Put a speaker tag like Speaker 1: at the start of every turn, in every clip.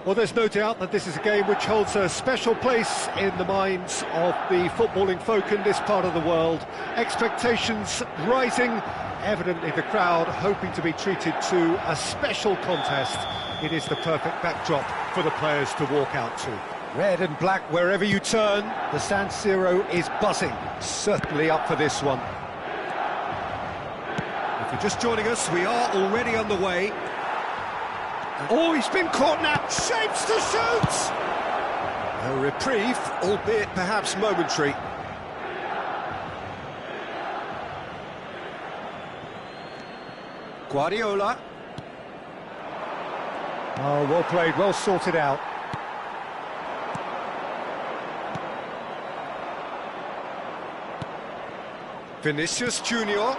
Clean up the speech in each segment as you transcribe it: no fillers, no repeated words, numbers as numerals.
Speaker 1: Well, there's no doubt that this is a game which holds a special place in the minds of the footballing folk in this part of the world. Expectations rising, evidently the crowd hoping to be treated to a special contest. It is the perfect backdrop for the players to walk out to. Red and black wherever you turn, the San Siro is buzzing, certainly up for this one. If you're just joining us, we are already underway. Oh, he's been caught now, shapes to shoot! A reprieve, albeit perhaps momentary. Guardiola. Oh, well played, well sorted out. Vinicius Junior.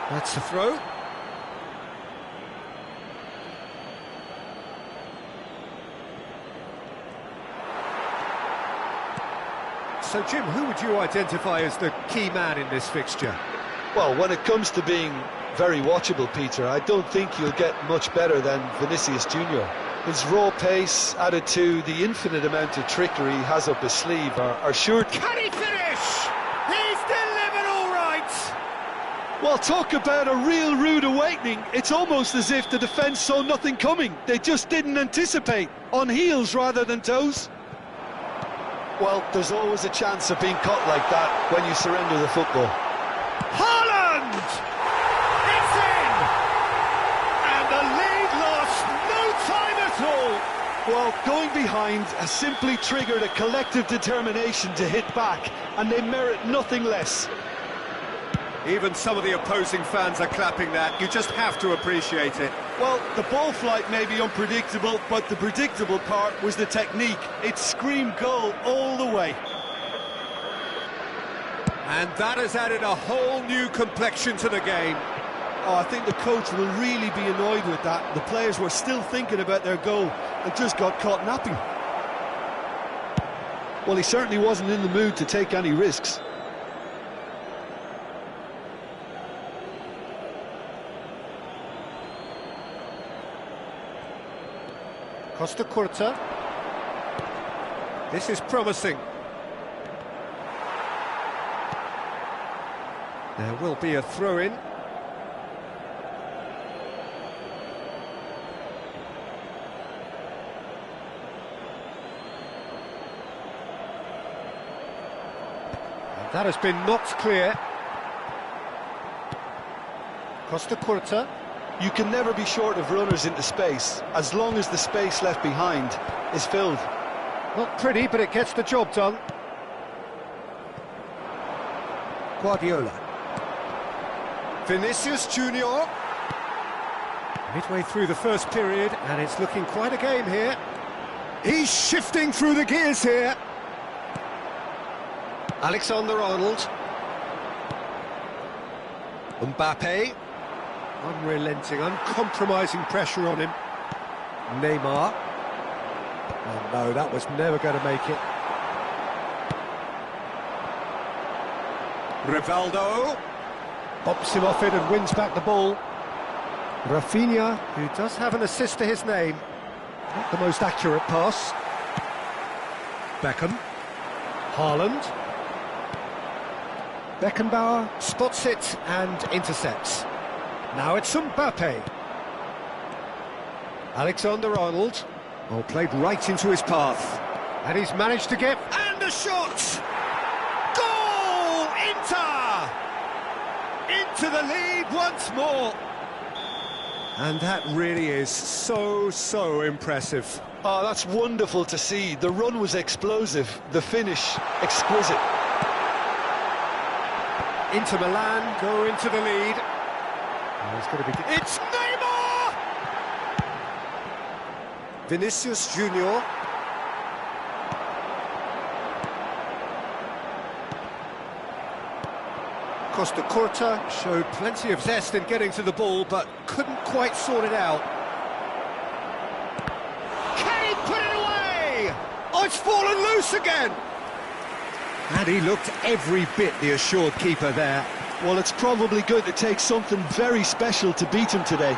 Speaker 1: That's the throw. So, Jim, who would you identify as the key man in this fixture?
Speaker 2: Well, when it comes to being very watchable, Peter, I don't think you'll get much better than Vinicius Junior. His raw pace, added to the infinite amount of trickery he has up his sleeve, are sure...
Speaker 1: Can he finish? He's delivered all right!
Speaker 2: Well, talk about a real rude awakening. It's almost as if the defence saw nothing coming. They just didn't anticipate, on heels rather than toes. Well, there's always a chance of being caught like that when you surrender the football.
Speaker 1: Haaland! It's in! And the lead lost no time at all!
Speaker 2: Well, going behind has simply triggered a collective determination to hit back, and they merit nothing less.
Speaker 1: Even some of the opposing fans are clapping that. You just have to appreciate it.
Speaker 2: Well, the ball flight may be unpredictable, but the predictable part was the technique. It screamed goal all the way.
Speaker 1: And that has added a whole new complexion to the game.
Speaker 2: Oh, I think the coach will really be annoyed with that. The players were still thinking about their goal and just got caught napping. Well, he certainly wasn't in the mood to take any risks.
Speaker 1: Costa Curta. This is promising. There will be a throw-in. And that has been knocked clear. Costa Curta.
Speaker 2: You can never be short of runners into space, as long as the space left behind is filled.
Speaker 1: Not pretty, but it gets the job done. Guardiola. Vinicius Junior. Midway through the first period, and it's looking quite a game here. He's shifting through the gears here. Alexander-Arnold. Mbappe. Unrelenting, uncompromising pressure on him. Neymar. Oh no, that was never going to make it. Rivaldo. Pops him off it and wins back the ball. Rafinha, who does have an assist to his name. Not the most accurate pass. Beckham. Haaland. Pekanbaru spots it and intercepts. Now it's Mbappe. Alexander-Arnold. Well, played right into his path. And he's managed to get... And a shot! Goal! once more. And that really is so impressive.
Speaker 2: Oh, that's wonderful to see. The run was explosive, the finish exquisite.
Speaker 1: Inter Milan go into the lead. Oh, it's going to be... It's Neymar! Vinicius Junior. Costa Curta showed plenty of zest in getting to the ball, but couldn't quite sort it out. Can he put it away? Oh, it's fallen loose again! And he looked every bit the assured keeper there.
Speaker 2: Well, it's probably going to take something very special to beat him today.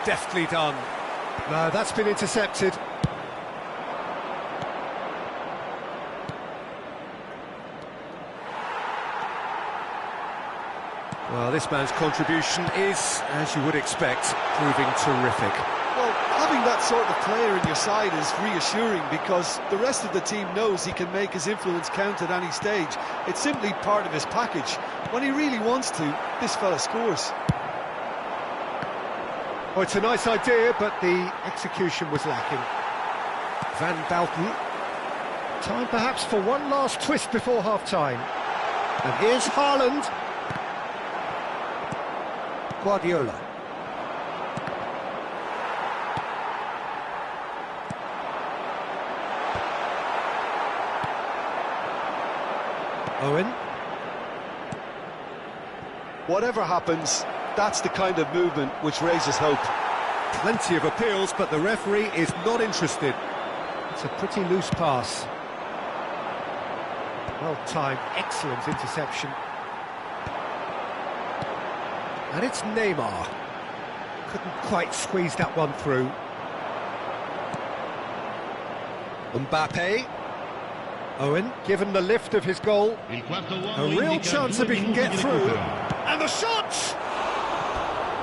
Speaker 1: Deftly done. No, that's been intercepted. Well, this man's contribution is, as you would expect, proving terrific.
Speaker 2: Well, having that sort of player in your side is reassuring because the rest of the team knows he can make his influence count at any stage. It's simply part of his package. When he really wants to, this fella scores.
Speaker 1: Oh, it's a nice idea, but the execution was lacking. Van Basten. Time perhaps for one last twist before half-time. And here's Haaland. Guardiola. Owen.
Speaker 2: Whatever happens, that's the kind of movement which raises hope.
Speaker 1: Plenty of appeals, but the referee is not interested. It's a pretty loose pass. Well-timed, excellent interception. And it's Neymar. Couldn't quite squeeze that one through. Mbappe. Owen, given the lift of his goal. A real chance if he can get through. And the shot!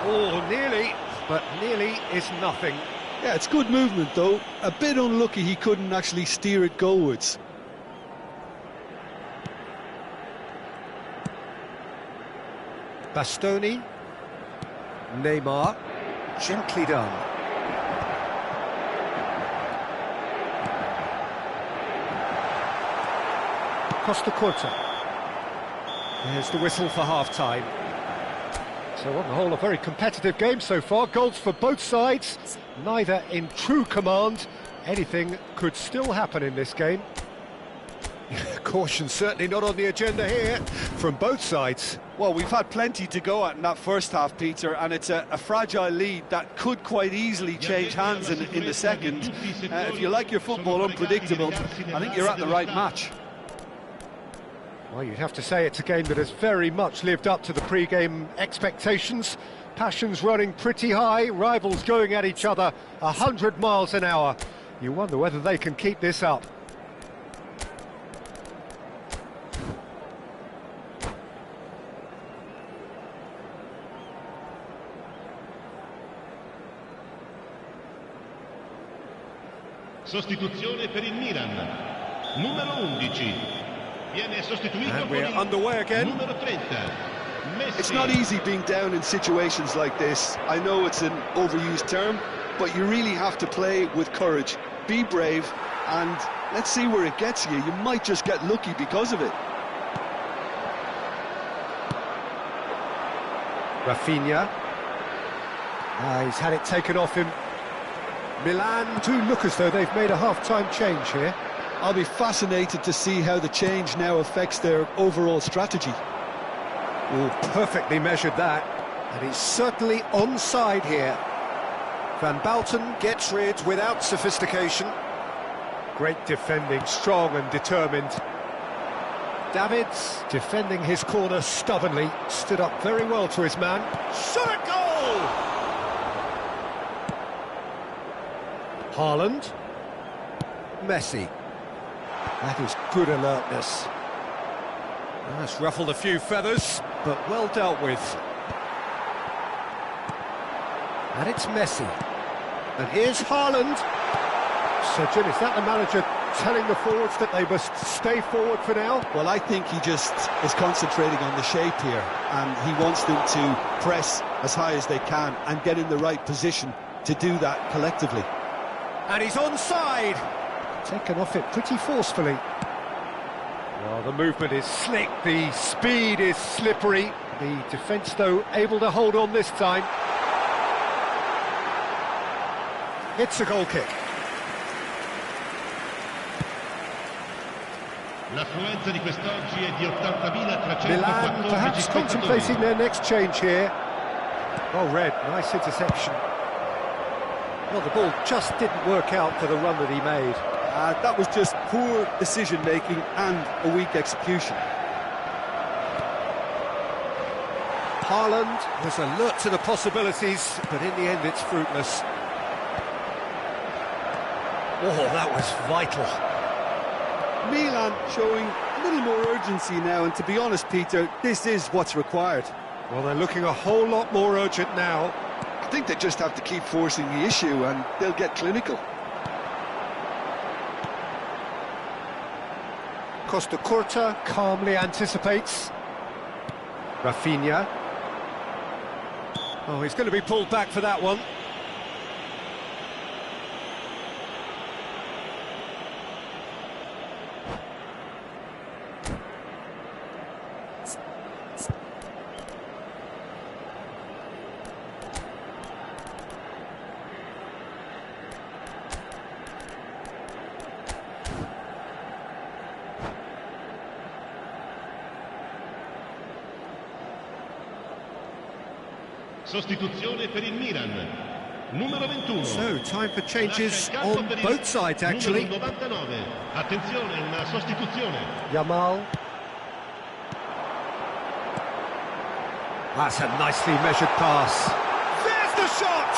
Speaker 1: Oh, nearly, but nearly is nothing.
Speaker 2: Yeah, it's good movement, though. A bit unlucky he couldn't actually steer it goalwards.
Speaker 1: Bastoni. Neymar, gently done. Costa Curta. There's the whistle for half-time. So on the whole, a very competitive game so far. Goals for both sides, neither in true command. Anything could still happen in this game. Caution certainly not on the agenda here from both sides.
Speaker 2: Well, we've had plenty to go at in that first half, Peter, and it's a fragile lead that could quite easily change hands in the second. If you like your football unpredictable, I think you're at the right match.
Speaker 1: Well, you'd have to say it's a game that has very much lived up to the pre-game expectations. Passions running pretty high, rivals going at each other 100 miles an hour. You wonder whether they can keep this up.
Speaker 3: Sostituzione per il Milan. Numero 11. Viene sostituito
Speaker 1: and we're underway again.
Speaker 3: Numero 30. Messi.
Speaker 2: It's not easy being down in situations like this. I know it's an overused term, but you really have to play with courage. Be brave, and let's see where it gets you. You might just get lucky because of it.
Speaker 1: Rafinha. He's had it taken off him. Milan do look as though they've made a half-time change here.
Speaker 2: I'll be fascinated to see how the change now affects their overall strategy.
Speaker 1: Oh, perfectly measured that. And he's certainly onside here. Van Basten gets rid without sophistication. Great defending, strong and determined. Davids, defending his corner stubbornly, stood up very well to his man. Shot a goal! Haaland. Messi. That is good alertness. That's ruffled a few feathers, but well dealt with. And it's Messi. And here's Haaland. So, Jim, is that the manager telling the forwards that they must stay forward for now?
Speaker 2: Well, I think he just is concentrating on the shape here, and he wants them to press as high as they can and get in the right position to do that collectively.
Speaker 1: And he's onside. Taken off it pretty forcefully. Well, the movement is slick, the speed is slippery. The defence, though, able to hold on this time. It's a goal kick.
Speaker 3: L'affluenza di quest'oggi è di 80.314
Speaker 1: Milan perhaps contemplating their next change here. Oh, Red, nice interception. Well, the ball just didn't work out for the run that he made.
Speaker 2: That was just poor decision-making and a weak execution.
Speaker 1: Haaland was alert to the possibilities, but in the end it's fruitless. Oh, that was vital.
Speaker 2: Milan showing a little more urgency now, and to be honest, Peter, this is what's required.
Speaker 1: Well, they're looking a whole lot more urgent now.
Speaker 2: I think they just have to keep forcing the issue and they'll get clinical.
Speaker 1: Costa Curta calmly anticipates. Rafinha. Oh, he's going to be pulled back for that one.
Speaker 3: Sostituzione per il Milan. Numero 21.
Speaker 1: So, time for changes on both sides, actually.
Speaker 3: Numero 99. Attenzione, una sostituzione.
Speaker 1: Yamal. That's a nicely measured pass. There's the shot!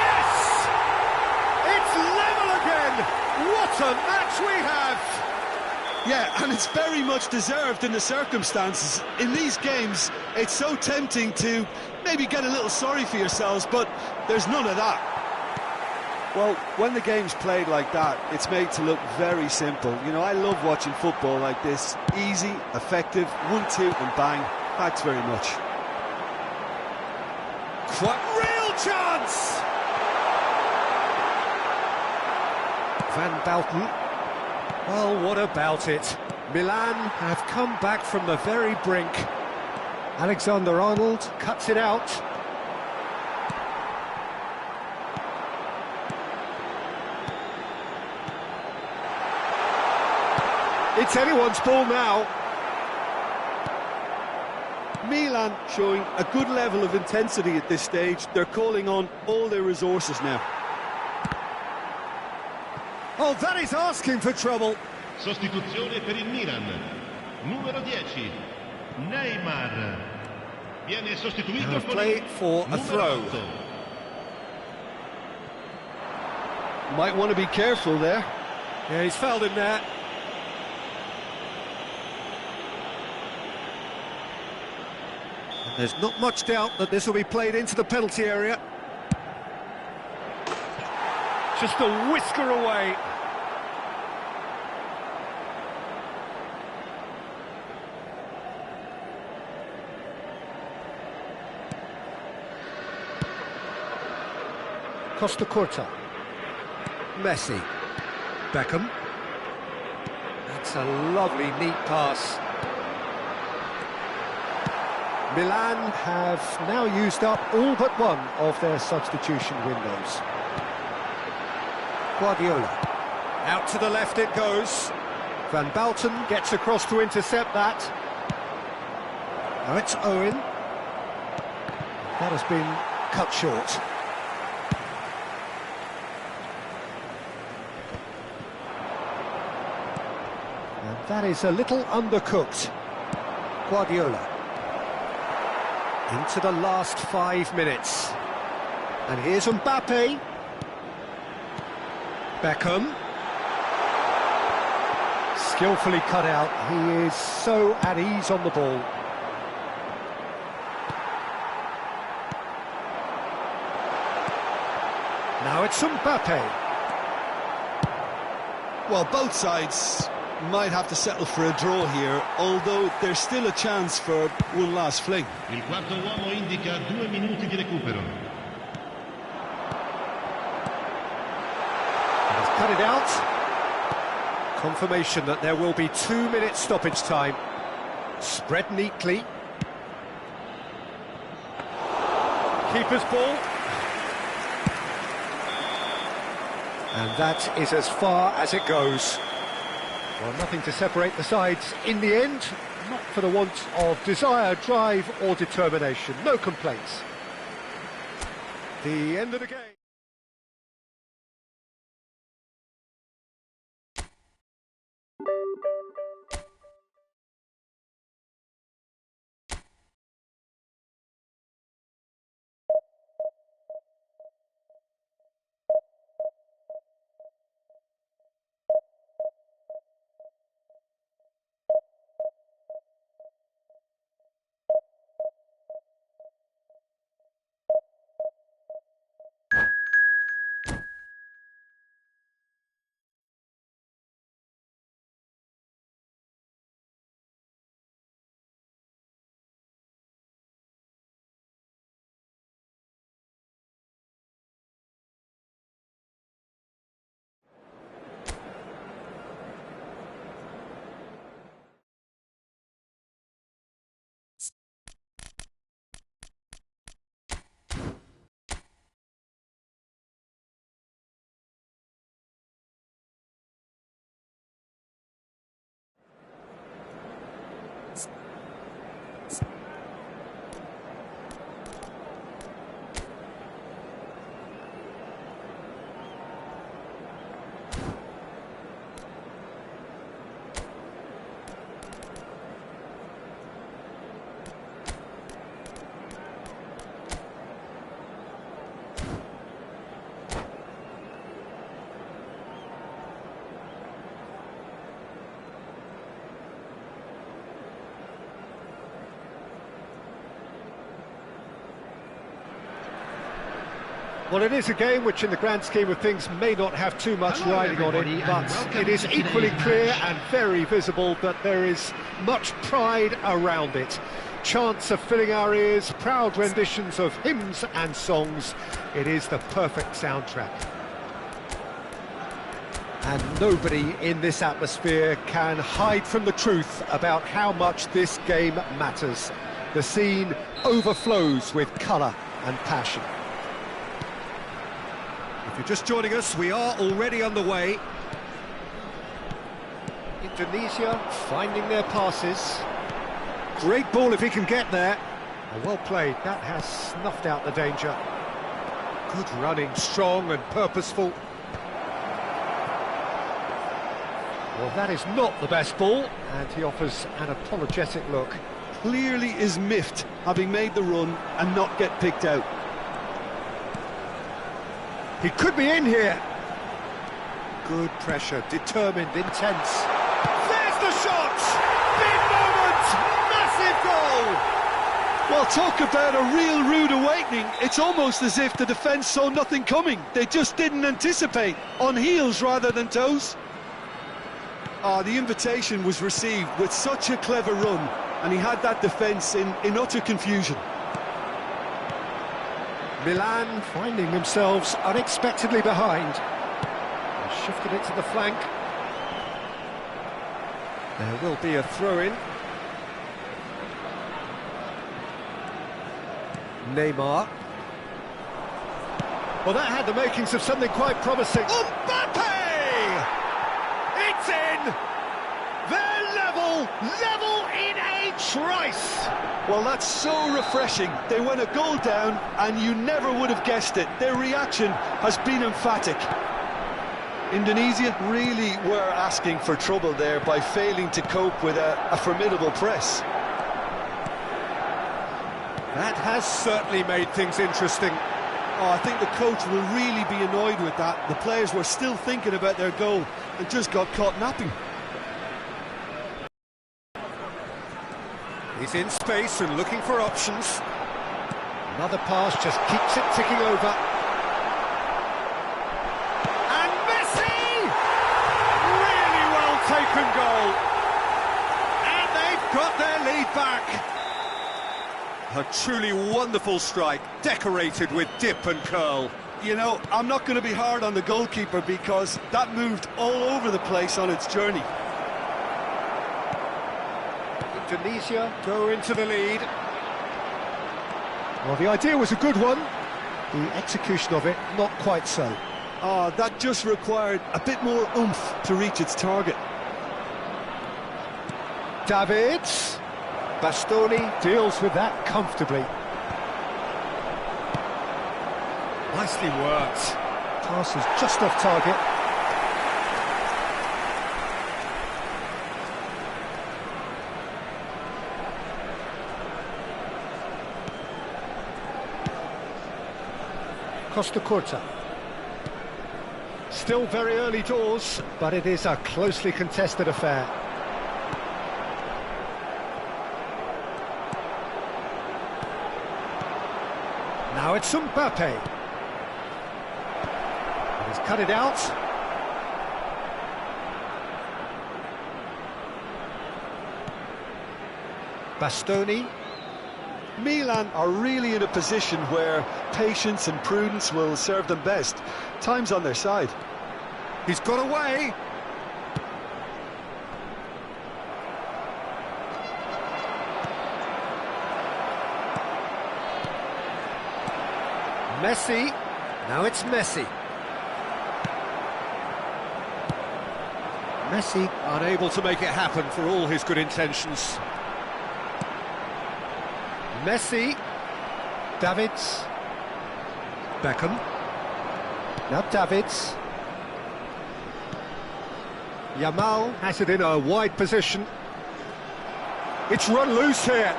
Speaker 1: Yes! It's level again! What a match we have!
Speaker 2: Yeah, and it's very much deserved in the circumstances. In these games, it's so tempting to maybe get a little sorry for yourselves, but there's none of that. Well, when the game's played like that, it's made to look very simple. You know, I love watching football like this. Easy, effective, 1-2 and bang. Thanks very much.
Speaker 1: Quite real chance! Van Bouten. Well, what about it? Milan have come back from the very brink. Alexander-Arnold cuts it out. It's anyone's ball now.
Speaker 2: Milan showing a good level of intensity at this stage. They're calling on all their resources now.
Speaker 1: Oh, that is asking for trouble.
Speaker 3: Sostituzione per il Milan. Numero 10. Neymar. Viene sostituito con
Speaker 1: Play for a throw.
Speaker 3: 8.
Speaker 2: Might want to be careful there.
Speaker 1: Yeah, he's fouled him there. And there's not much doubt that this will be played into the penalty area. Just a whisker away. Costa Curta. Messi. Beckham. That's a lovely, neat pass. Milan have now used up all but one of their substitution windows. Guardiola. Out to the left it goes. Van Bouten gets across to intercept that. Now it's Owen. That has been cut short. And that is a little undercooked. Guardiola. Into the last 5 minutes. And here's Mbappe. Beckham. Skillfully cut out. He is so at ease on the ball. Now it's Mbappe.
Speaker 2: Well, both sides might have to settle for a draw here, although there's still a chance for one last fling.
Speaker 3: Il quarto uomo indica 2 minuti di recupero.
Speaker 1: He's cut it out. Confirmation that there will be 2 minutes stoppage time. Spread neatly. Keeper's ball. And that is as far as it goes. Well, nothing to separate the sides in the end, not for the want of desire, drive or determination. No complaints. The end of the game. Well, it is a game which in the grand scheme of things may not have too much riding on it, but it is equally clear and very visible that there is much pride around it. Chants are filling our ears, proud renditions of hymns and songs. It is the perfect soundtrack. And nobody in this atmosphere can hide from the truth about how much this game matters. The scene overflows with colour and passion. If you're just joining us, we are already underway. Indonesia finding their passes. Great ball if he can get there. Oh, well played, that has snuffed out the danger. Good running, strong and purposeful. Well, that is not the best ball, and he offers an apologetic look.
Speaker 2: Clearly is miffed, having made the run and not get picked out.
Speaker 1: He could be in here. Good pressure, determined, intense. There's the shot! Big moment! Massive goal!
Speaker 2: Well, talk about a real rude awakening. It's almost as if the defence saw nothing coming. They just didn't anticipate. On heels rather than toes. The invitation was received with such a clever run, and he had that defence in utter confusion.
Speaker 1: Milan finding themselves unexpectedly behind. They shifted it to the flank. There will be a throw-in. Neymar. Well, that had the makings of something quite promising. Mbappe! It's in! They're level in a trice!
Speaker 2: Well, that's so refreshing. They went a goal down and you never would have guessed it. Their reaction has been emphatic. Indonesia really were asking for trouble there by failing to cope with a formidable press.
Speaker 1: That has certainly made things interesting.
Speaker 2: I think the coach will really be annoyed with that. The players were still thinking about their goal and just got caught napping.
Speaker 1: He's in space and looking for options. Another pass just keeps it ticking over. And Messi! got their lead back. A truly wonderful strike, decorated with dip and curl.
Speaker 2: You know, I'm not going to be hard on the goalkeeper because that moved all over the place on its journey.
Speaker 1: Indonesia go into the lead. Well, the idea was a good one. The execution of it, not quite so.
Speaker 2: That just required a bit more oomph to reach its target.
Speaker 1: Davids. Bastoni deals with that comfortably. Nicely worked. Pass is just off target. Costa Curta. Still very early doors, but it is a closely contested affair. Now it's Mbappe. He's cut it out. Bastoni.
Speaker 2: Milan are really in a position where patience and prudence will serve them best. Time's on their side.
Speaker 1: He's got away. Messi. Now it's Messi. Messi unable to make it happen for all his good intentions. Messi. Davids. Beckham. Now Davids. Yamal has it in a wide position. It's run loose here.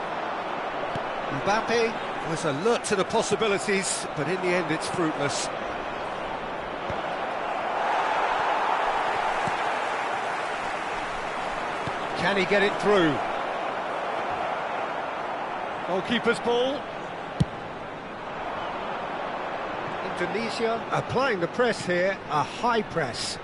Speaker 1: Mbappe was alert to the possibilities, but in the end it's fruitless. Can he get it through? Goalkeeper's ball. Indonesia applying the press here, a high press.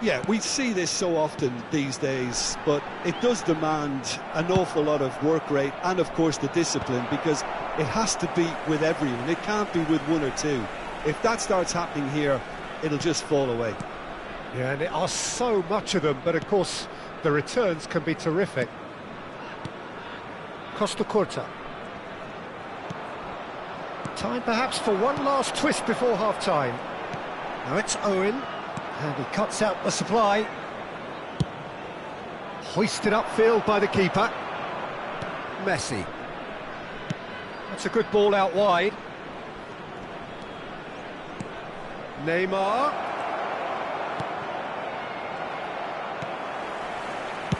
Speaker 2: Yeah, we see this so often these days, but it does demand an awful lot of work rate and, of course, the discipline, because it has to be with everyone. It can't be with one or two. If that starts happening here, it'll just fall away.
Speaker 1: Yeah, and there are so much of them, but of course the returns can be terrific. Costa Curta. Time perhaps for one last twist before half-time. Now it's Owen, and he cuts out the supply. Hoisted upfield by the keeper. Messi. That's a good ball out wide. Neymar.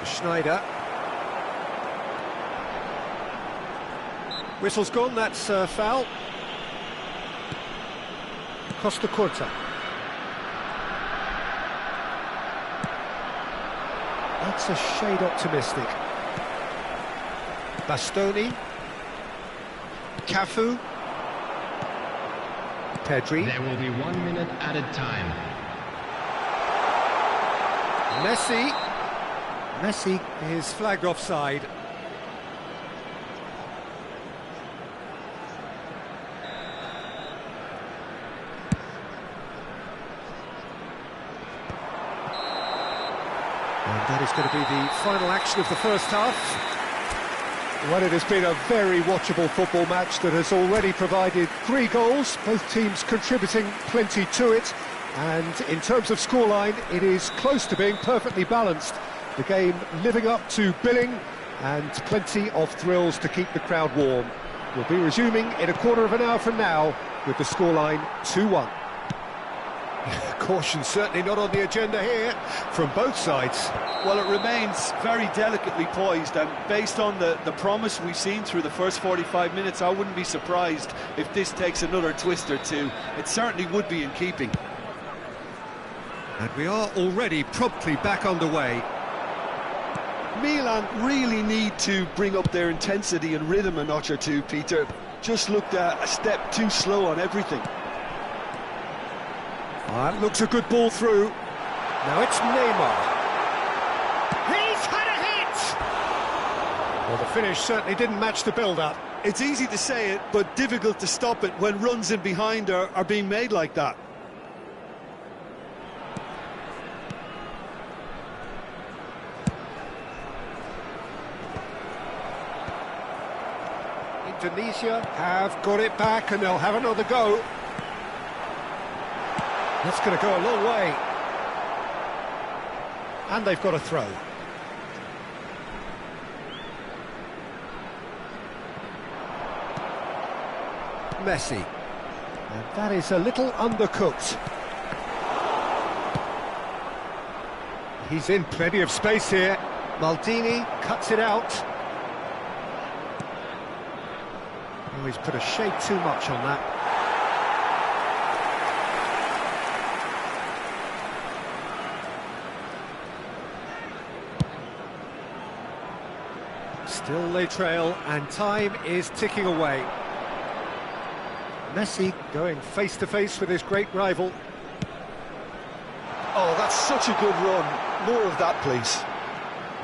Speaker 1: Schneider. Whistle's gone, that's foul. Costa Curta. That's a shade optimistic. Bastoni. Cafu. Pedri.
Speaker 3: There will be 1 minute added time.
Speaker 1: Messi. Messi is flagged offside. And that is going to be the final action of the first half. Well, it has been a very watchable football match that has already provided 3 goals, both teams contributing plenty to it. And in terms of scoreline, it is close to being perfectly balanced. The game living up to billing, and plenty of thrills to keep the crowd warm. We'll be resuming in a quarter of an hour from now with the scoreline 2-1. Caution certainly not on the agenda here from both sides.
Speaker 2: Well, it remains very delicately poised, and based on the promise we've seen through the first 45 minutes, I wouldn't be surprised if this takes another twist or two. It certainly would be in keeping.
Speaker 1: And we are already promptly back underway.
Speaker 2: Milan really need to bring up their intensity and rhythm a notch or two, Peter. Just looked a step too slow on everything.
Speaker 1: That looks a good ball through. Now it's Neymar. He's had a hit! Well, the finish certainly didn't match the build-up.
Speaker 2: It's easy to say it, but difficult to stop it when runs in behind are being made like that.
Speaker 1: Indonesia have got it back and they'll have another go. That's going to go a long way. And they've got a throw. Messi. And that is a little undercooked. He's in plenty of space here. Maldini cuts it out. Oh, he's put a shade too much on that. Still they trail, and time is ticking away. Messi going face-to-face with his great rival.
Speaker 2: Oh, that's such a good run. More of that, please.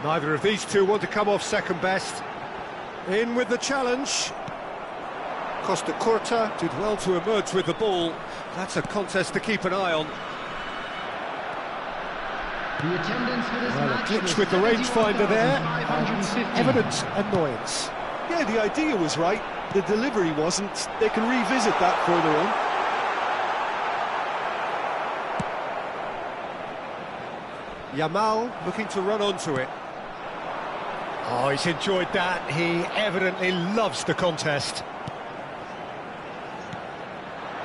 Speaker 1: Neither of these two want to come off second best. In with the challenge. Costa Curta did well to emerge with the ball. That's a contest to keep an eye on.
Speaker 4: The attendance for this match
Speaker 1: A glitch with the rangefinder there. Evident annoyance.
Speaker 2: Yeah, the idea was right. The delivery wasn't. They can revisit that further on.
Speaker 1: Yamal looking to run onto it. Oh, he's enjoyed that. He evidently loves the contest.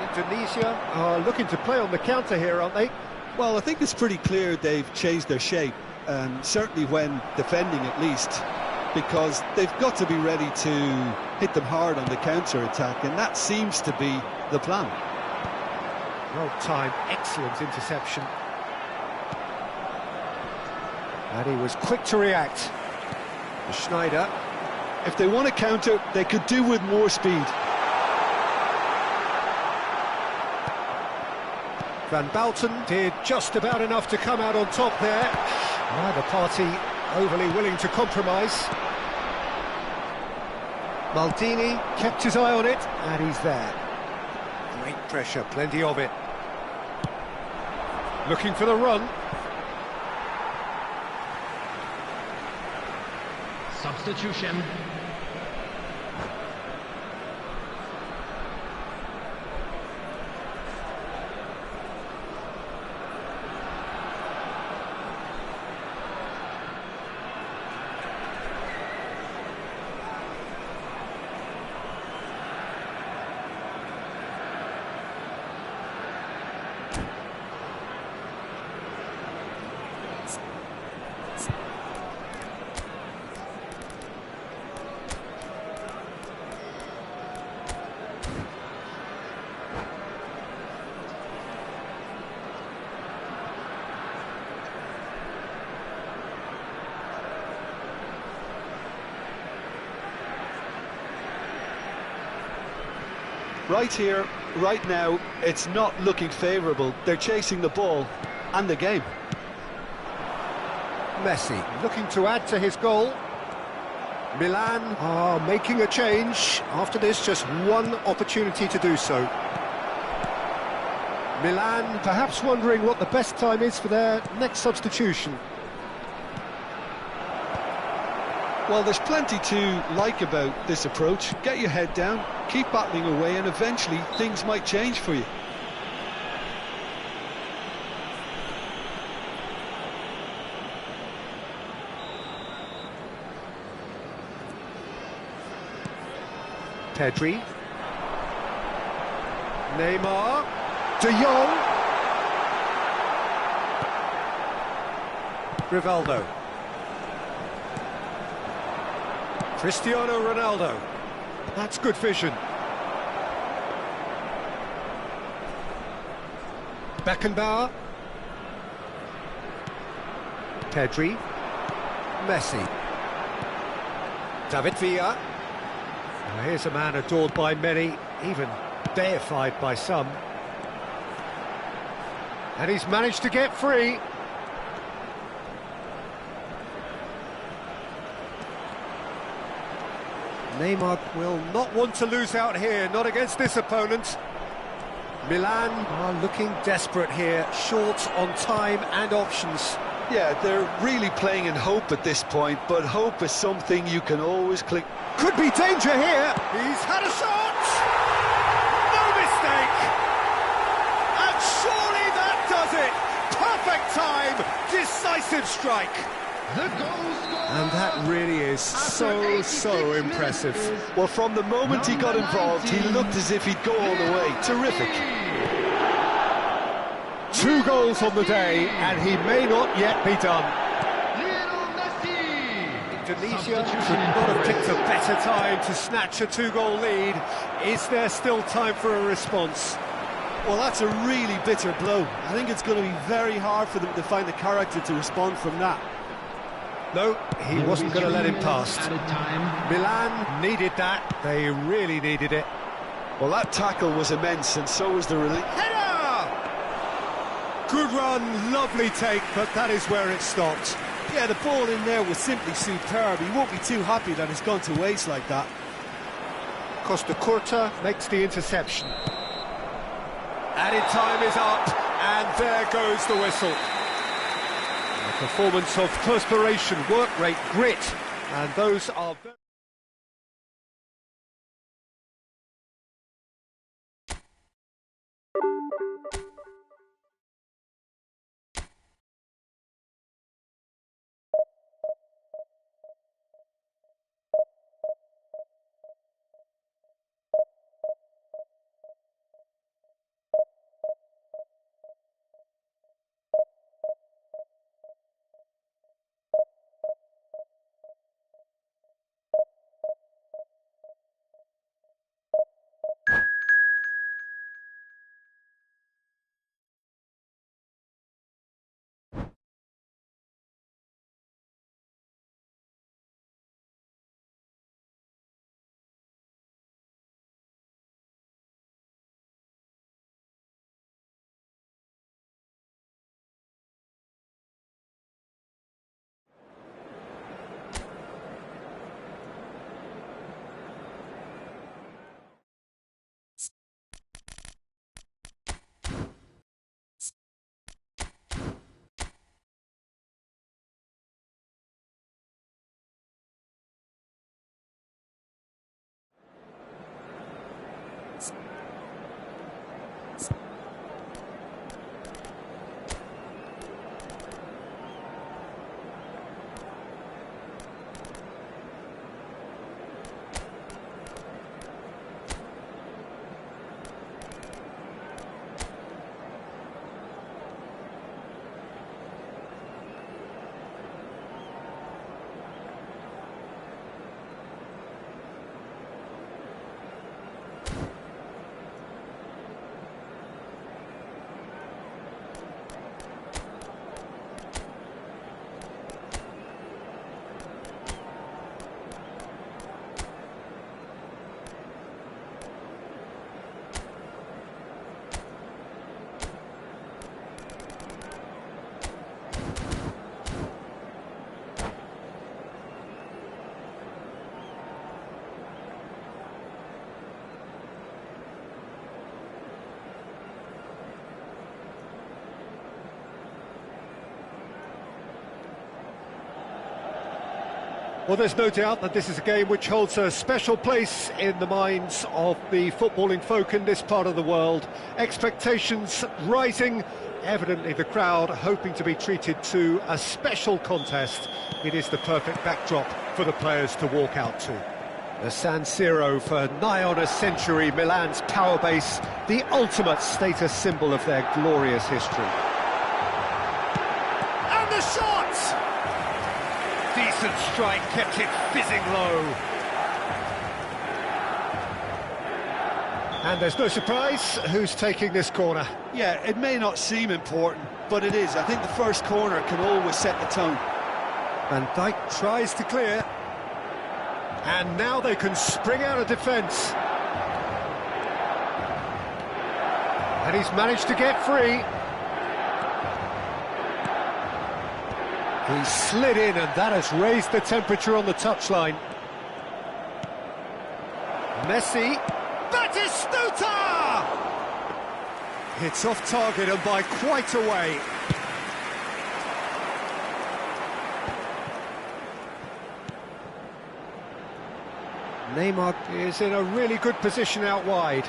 Speaker 1: Indonesia are looking to play on the counter here, aren't they?
Speaker 2: Well, I think it's pretty clear they've changed their shape, certainly when defending at least, because they've got to be ready to hit them hard on the counter-attack, and that seems to be the plan.
Speaker 1: Well timed, excellent interception. And he was quick to react. Schneider.
Speaker 2: If they want to counter, they could do with more speed.
Speaker 1: Van Balten did just about enough to come out on top there. Neither party overly willing to compromise. Maldini kept his eye on it, and he's there. Great pressure, plenty of it. Looking for the run.
Speaker 4: Substitution.
Speaker 2: Right here, right now, it's not looking favourable. They're chasing the ball and the game.
Speaker 1: Messi looking to add to his goal. Milan are making a change. After this, just one opportunity to do so. Milan perhaps wondering what the best time is for their next substitution.
Speaker 2: Well, there's plenty to like about this approach. Get your head down, keep battling away, and eventually things might change for you.
Speaker 1: Pedri. Neymar. De Jong. Rivaldo. Cristiano Ronaldo. That's good vision. Pekanbaru. Pedri. Messi. David Villa. Now here's a man adored by many, even deified by some. And he's managed to get free. Neymar will not want to lose out here, not against this opponent. Milan are looking desperate here, short on time and options.
Speaker 2: Yeah, they're really playing in hope at this point, but hope is something you can always click.
Speaker 1: Could be danger here. He's had a shot. No mistake. And surely that does it. Perfect time. Decisive strike.
Speaker 4: The goal scorer.
Speaker 1: And that really is so impressive.
Speaker 2: Well, from the moment he got involved, he looked as if he'd go all the way. Terrific.
Speaker 1: 2 goals on the day, and he may not yet be done. Indonesia could not have picked a better time to snatch a 2-goal lead. Is there still time for a response?
Speaker 5: Well, that's a really bitter blow. I think it's going to be very hard for them to find the character to respond from that.
Speaker 1: No, he wasn't going to let him past. Milan needed that. They really needed it.
Speaker 2: Well, that tackle was immense, and so was the release.
Speaker 1: Header! Good run, lovely take, but that is where it stopped.
Speaker 5: Yeah, the ball in there was simply superb. He won't be too happy that it's gone to waste like that.
Speaker 1: Costa Curta makes the interception. Added time is up, and there goes the whistle. A performance of perspiration, work rate, grit, and those are very... Well, there's no doubt that this is a game which holds a special place in the minds of the footballing folk in this part of the world. Expectations rising, evidently the crowd hoping to be treated to a special contest. It is the perfect backdrop for the players to walk out to. The San Siro for nigh on a century, Milan's power base, the ultimate status symbol of their glorious history. And the shot! Decent strike, kept it fizzing low. And there's no surprise who's taking this corner.
Speaker 5: Yeah, it may not seem important, but it is. I think the first corner can always set the tone.
Speaker 1: Van Dijk tries to clear. And now they can spring out of defence. And he's managed to get free. He slid in, and that has raised the temperature on the touchline. Messi. Batistuta! It's off target and by quite a way. Neymar is in a really good position out wide.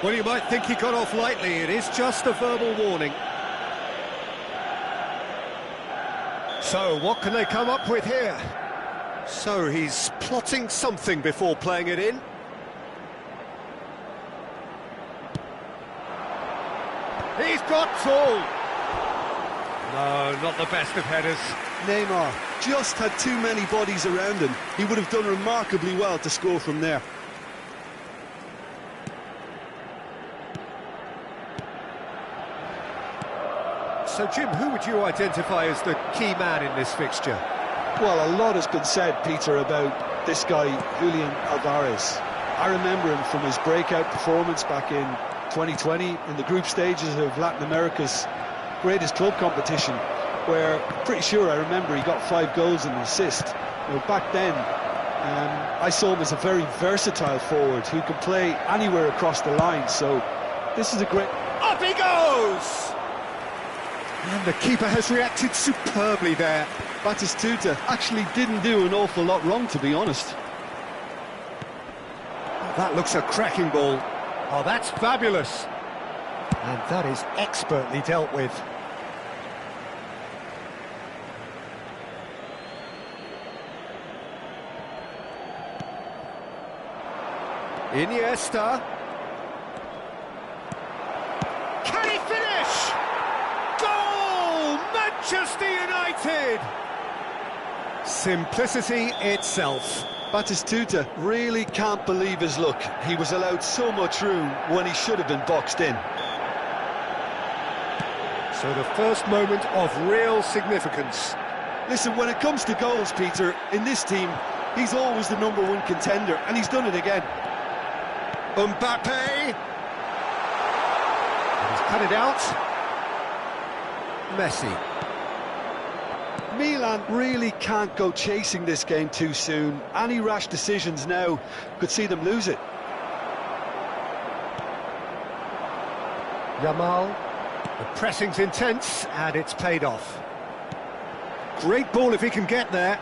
Speaker 1: Well, you might think he got off lightly. It is just a verbal warning. So, what can they come up with here? So, he's plotting something before playing it in. He's got full. No, not the best of headers.
Speaker 5: Neymar just had too many bodies around him. He would have done remarkably well to score from there.
Speaker 1: So, Jim, who would you identify as the key man in this fixture?
Speaker 5: Well, a lot has been said, Peter, about this guy, Julian Alvarez. I remember him from his breakout performance back in 2020 in the group stages of Latin America's greatest club competition, where pretty sure I remember he got 5 goals and an assist. Well, back then, I saw him as a very versatile forward who could play anywhere across the line, so this is a great...
Speaker 1: Up he goes! And the keeper has reacted superbly there.
Speaker 5: Batistuta actually didn't do an awful lot wrong, to be honest.
Speaker 1: That looks a cracking ball. Oh, that's fabulous. And that is expertly dealt with. Iniesta. Can he finish? Goal! Manchester United! Simplicity itself.
Speaker 5: Batistuta really can't believe his luck. He was allowed so much room when he should have been boxed in.
Speaker 1: So the first moment of real significance.
Speaker 5: Listen, when it comes to goals, Peter, in this team, he's always the #1 contender, and he's done it again.
Speaker 1: Mbappe! He's cut it out. Messi.
Speaker 5: Milan really can't go chasing this game too soon. Any rash decisions now could see them lose it.
Speaker 1: Yamal. The pressing's intense, and it's paid off. Great ball if he can get there.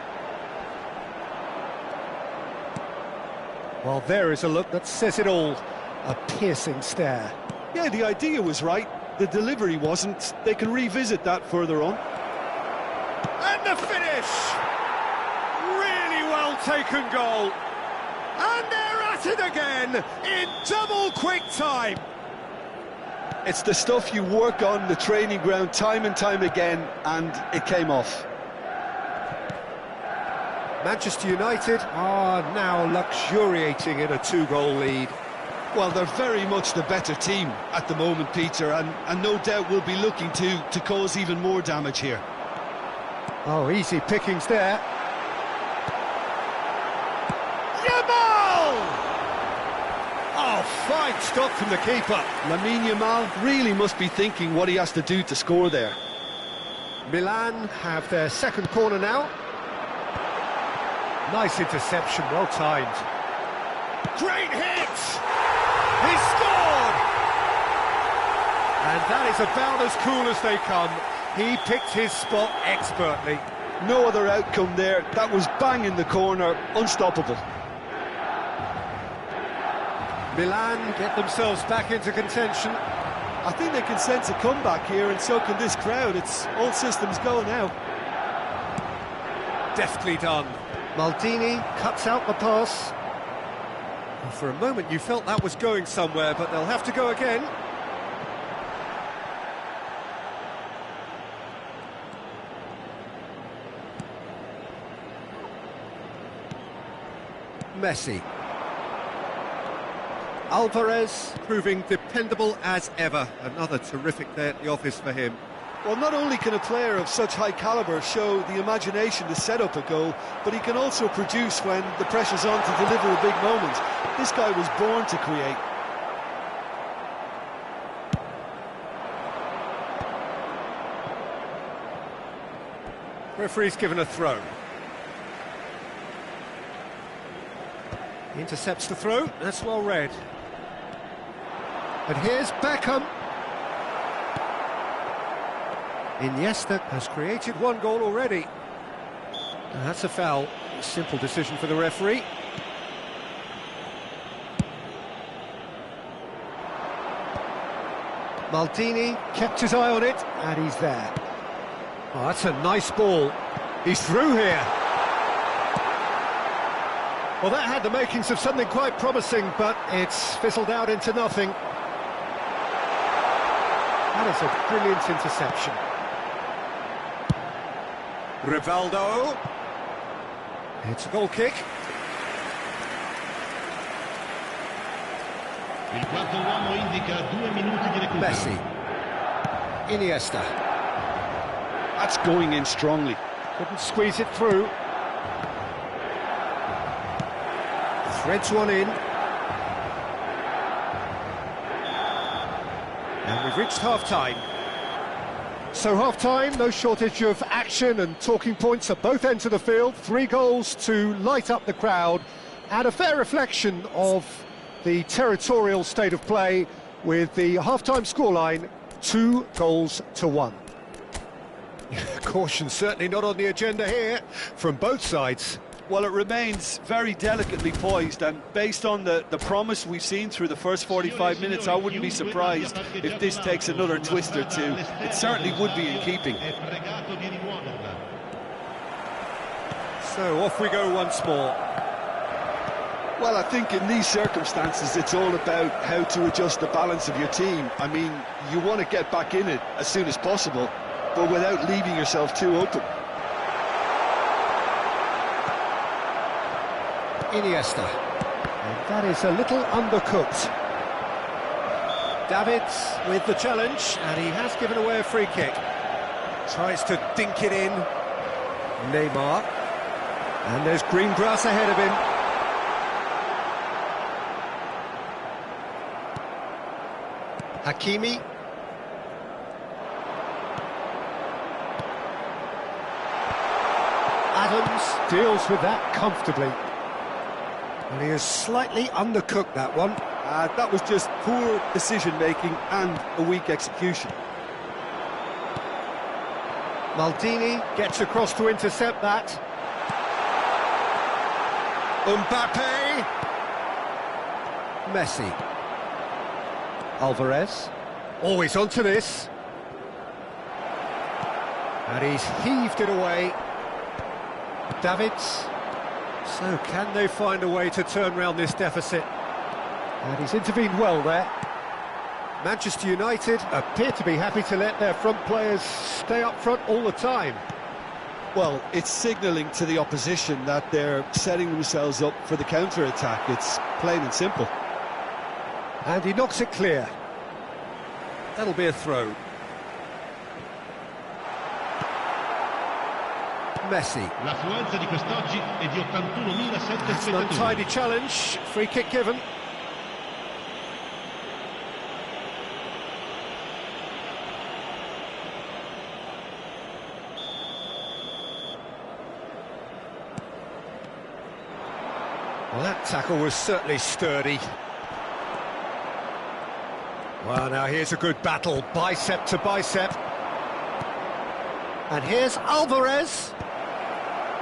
Speaker 1: Well, there is a look that says it all. A piercing stare.
Speaker 5: Yeah, the idea was right. The delivery wasn't. They can revisit that further on.
Speaker 1: And the finish! Really well taken goal. And they're at it again in double quick time.
Speaker 5: It's the stuff you work on the training ground time and time again, and it came off.
Speaker 1: Manchester United are now luxuriating in a 2-goal lead.
Speaker 5: Well, they're very much the better team at the moment, Peter, and no doubt will be looking to cause even more damage here.
Speaker 1: Oh, easy pickings there. Yamal! Oh, fine stop from the keeper.
Speaker 5: Lamine Yamal really must be thinking what he has to do to score there.
Speaker 1: Milan have their second corner now. Nice interception, well timed. Great hit! He scored! And that is about as cool as they come. He picked his spot expertly.
Speaker 5: No other outcome there. That was bang in the corner, unstoppable.
Speaker 1: Milan get themselves back into contention.
Speaker 5: I think they can sense a comeback here, and so can this crowd. It's all systems go now.
Speaker 1: Deftly done. Maldini cuts out the pass. Well, for a moment you felt that was going somewhere, but they'll have to go again. Messi. Alvarez proving dependable as ever. Another terrific day at the office for him.
Speaker 5: Well, not only can a player of such high calibre show the imagination to set up a goal, but he can also produce when the pressure's on to deliver a big moment. This guy was born to create.
Speaker 1: Referee's given a throw. Intercepts the throw, that's well read. And here's Beckham. Iniesta has created one goal already. And that's a foul. A simple decision for the referee. Maldini kept his eye on it, and he's there. Oh, that's a nice ball. He's through here. Well, that had the makings of something quite promising, but it's fizzled out into nothing. That is a brilliant interception. Rivaldo. It's a goal kick.
Speaker 3: Il quarto uomo indica 2 minuti di recupero.
Speaker 1: Messi. Iniesta.
Speaker 5: That's going in strongly.
Speaker 1: Couldn't squeeze it through. Threads one in. And we've reached half-time. So half-time, no shortage of action and talking points at both ends of the field. 3 goals to light up the crowd, and a fair reflection of the territorial state of play, with the half-time scoreline 2-1. Caution certainly not on the agenda here from both sides.
Speaker 5: Well, it remains very delicately poised, and based on the promise we've seen through the first 45 minutes, I wouldn't be surprised if this takes another twist or two. It certainly would be in keeping.
Speaker 1: So off we go once more.
Speaker 5: Well, I think in these circumstances, it's all about how to adjust the balance of your team. I mean, you want to get back in it as soon as possible, but without leaving yourself too open.
Speaker 1: Iniesta. And that is a little undercooked. Davids with the challenge, and he has given away a free kick. Tries to dink it in. Neymar. And there's green grass ahead of him. Hakimi. Adams deals with that comfortably. And he has slightly undercooked that one.
Speaker 5: That was just poor decision-making and a weak execution.
Speaker 1: Maldini gets across to intercept that. Mbappe. Messi. Alvarez. Always onto this. And he's heaved it away. Davids. So can they find a way to turn round this deficit? And he's intervened well there. Manchester United appear to be happy to let their front players stay up front all the time.
Speaker 5: Well, it's signalling to the opposition that they're setting themselves up for the counter-attack. It's plain and simple.
Speaker 1: And he knocks it clear. That'll be a throw. Messi.
Speaker 3: L'affluenza di quest'oggi è di 81.000
Speaker 1: That's an untidy challenge. Free kick given. Well, that tackle was certainly sturdy. Well, now here's a good battle, bicep to bicep. And here's Alvarez.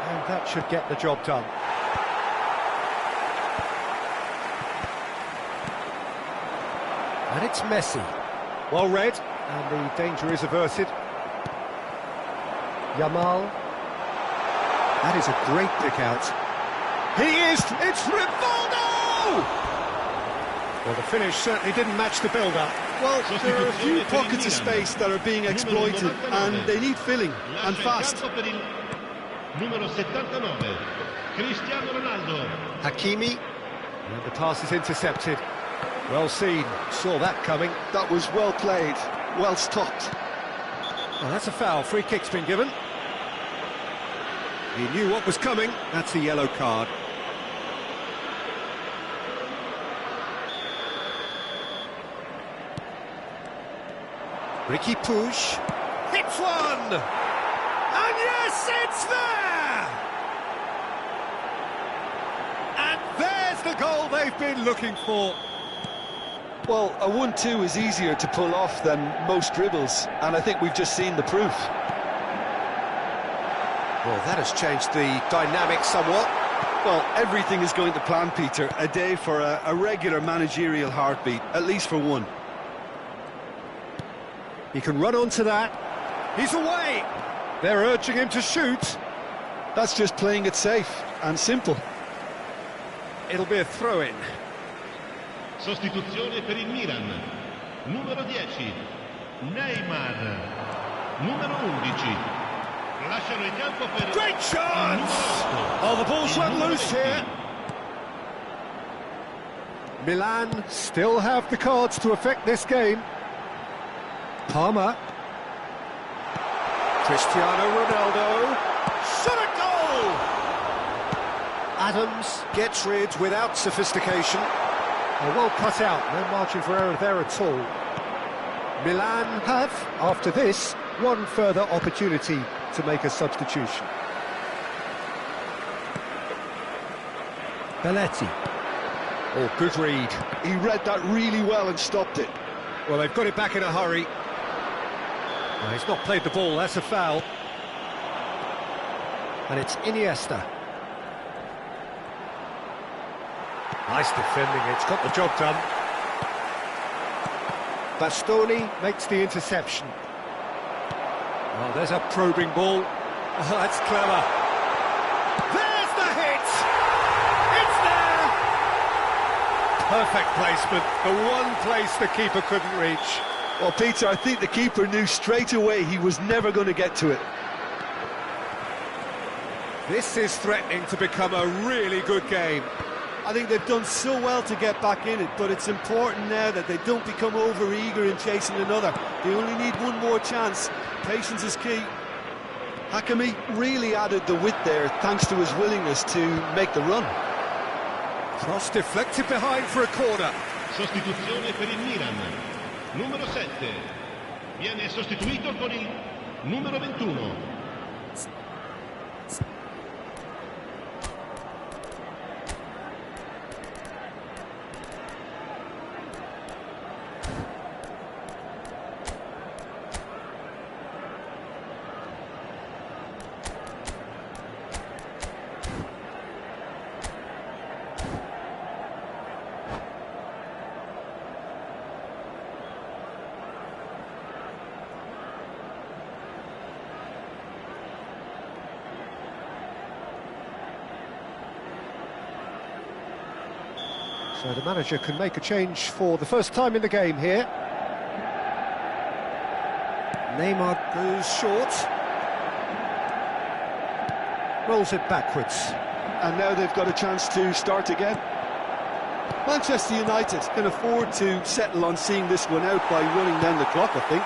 Speaker 1: And that should get the job done. And it's Messi. Well read, and the danger is averted. Yamal. That is a great pick out. It's Rivaldo! Well, the finish certainly didn't match the build-up.
Speaker 5: Well, there are a few pockets of space that are being exploited, and they need filling, and fast.
Speaker 3: Numero 79, Cristiano Ronaldo.
Speaker 1: Hakimi. And the pass is intercepted. Well seen, saw that coming.
Speaker 5: That was well played, well stopped.
Speaker 1: Well, that's a foul, free kick's been given. He knew what was coming, that's a yellow card. Ricky Puig hits one! And yes, it's there! And there's the goal they've been looking for.
Speaker 5: Well, a 1-2 is easier to pull off than most dribbles, and I think we've just seen the proof.
Speaker 1: Well, that has changed the dynamic somewhat.
Speaker 5: Well, everything is going to plan, Peter. A day for a regular managerial heartbeat, at least for one.
Speaker 1: He can run onto that. He's away. They're urging him to shoot.
Speaker 5: That's just playing it safe and simple.
Speaker 1: It'll be a throw-in.
Speaker 3: Sostituzione per il Milan. Numero 10, Neymar. Numero 11. Lasciano il campo per...
Speaker 1: Great chance! Oh, the ball's run loose here. Milan still have the cards to affect this game. Palmer. Cristiano Ronaldo. Shot a goal! Adams gets rid without sophistication. Well cut out, no margin for error there at all. Milan have, after this, one further opportunity to make a substitution. Belletti. Oh, good read.
Speaker 5: He read that really well and stopped it.
Speaker 1: Well, they've got it back in a hurry. Well, he's not played the ball, that's a foul. And it's Iniesta. Nice defending, it's got the job done. Bastoni makes the interception. Oh, there's a probing ball. Oh, that's clever. There's the hit! It's there! Perfect placement, the one place the keeper couldn't reach.
Speaker 5: Well, Peter, I think the keeper knew straight away he was never going to get to it.
Speaker 1: This is threatening to become a really good game.
Speaker 2: I think they've done so well to get back in it, but it's important now that they don't become over-eager in chasing another. They only need one more chance. Patience is key.
Speaker 5: Hakimi really added the width there thanks to his willingness to make the run.
Speaker 1: Cross deflected behind for a corner.
Speaker 3: Sostituzione per il Milan. Numero 7. Viene sostituito con il numero 21.
Speaker 1: So the manager can make a change for the first time in the game here. Neymar goes short. Rolls it backwards.
Speaker 5: And now they've got a chance to start again. Manchester United can afford to settle on seeing this one out by running down the clock, I think.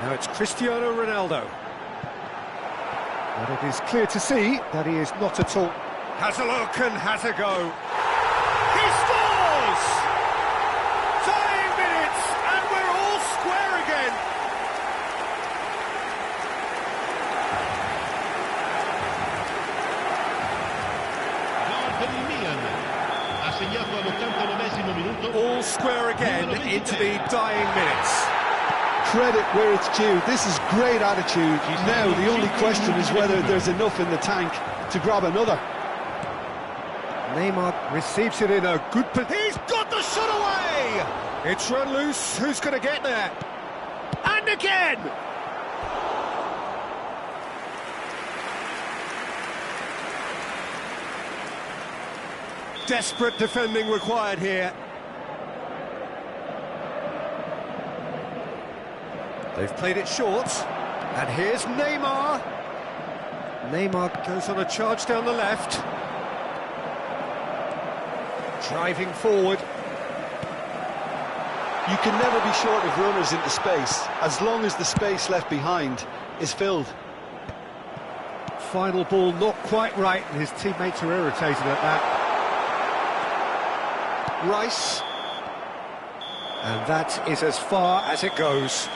Speaker 1: Now it's Cristiano Ronaldo. And it is clear to see that he is not at all... Has a look and has a go. He scores! Dying minutes, and we're all square again.
Speaker 3: Gol per il Milan. Ha segnato all'89esimo minuto.
Speaker 1: All square again into the dying minutes.
Speaker 5: Credit where it's due. This is great attitude. Now the only question is whether there's enough in the tank to grab another.
Speaker 1: Neymar receives it in a good position. He's got the shot away! It's run loose. Who's going to get there? And again! Desperate defending required here. They've played it short. And here's Neymar. Neymar goes on a charge down the left. Driving forward.
Speaker 5: You can never be short of runners into space, as long as the space left behind is filled.
Speaker 1: Final ball not quite right, and his teammates are irritated at that. Rice. And that is as far as it goes.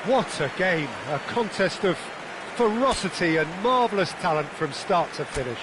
Speaker 1: What a game, a contest of ferocity and marvellous talent from start to finish.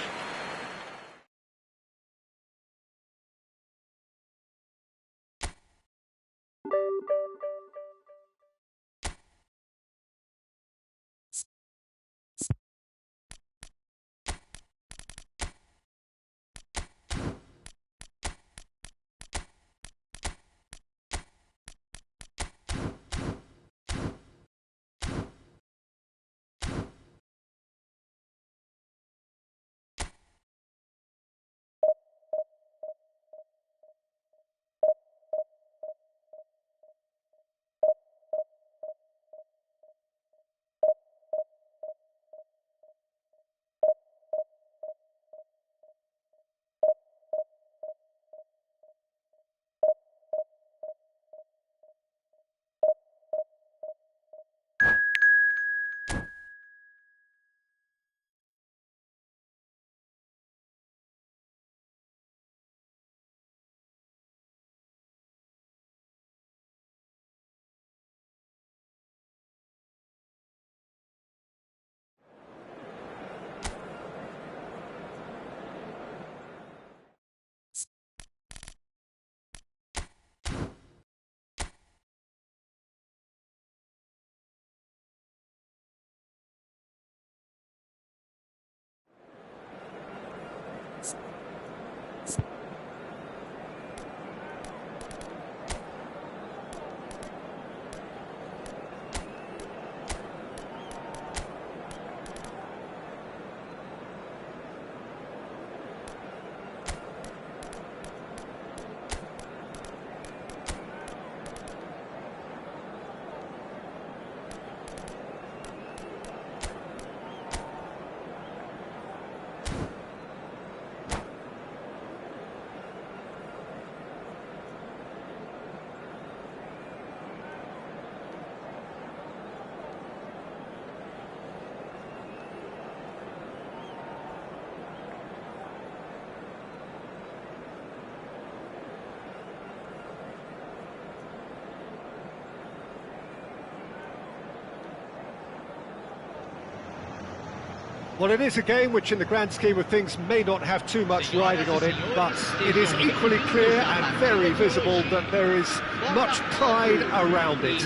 Speaker 1: Well, it is a game which in the grand scheme of things may not have too much riding on it, but it is equally clear and very visible that there is much pride around it.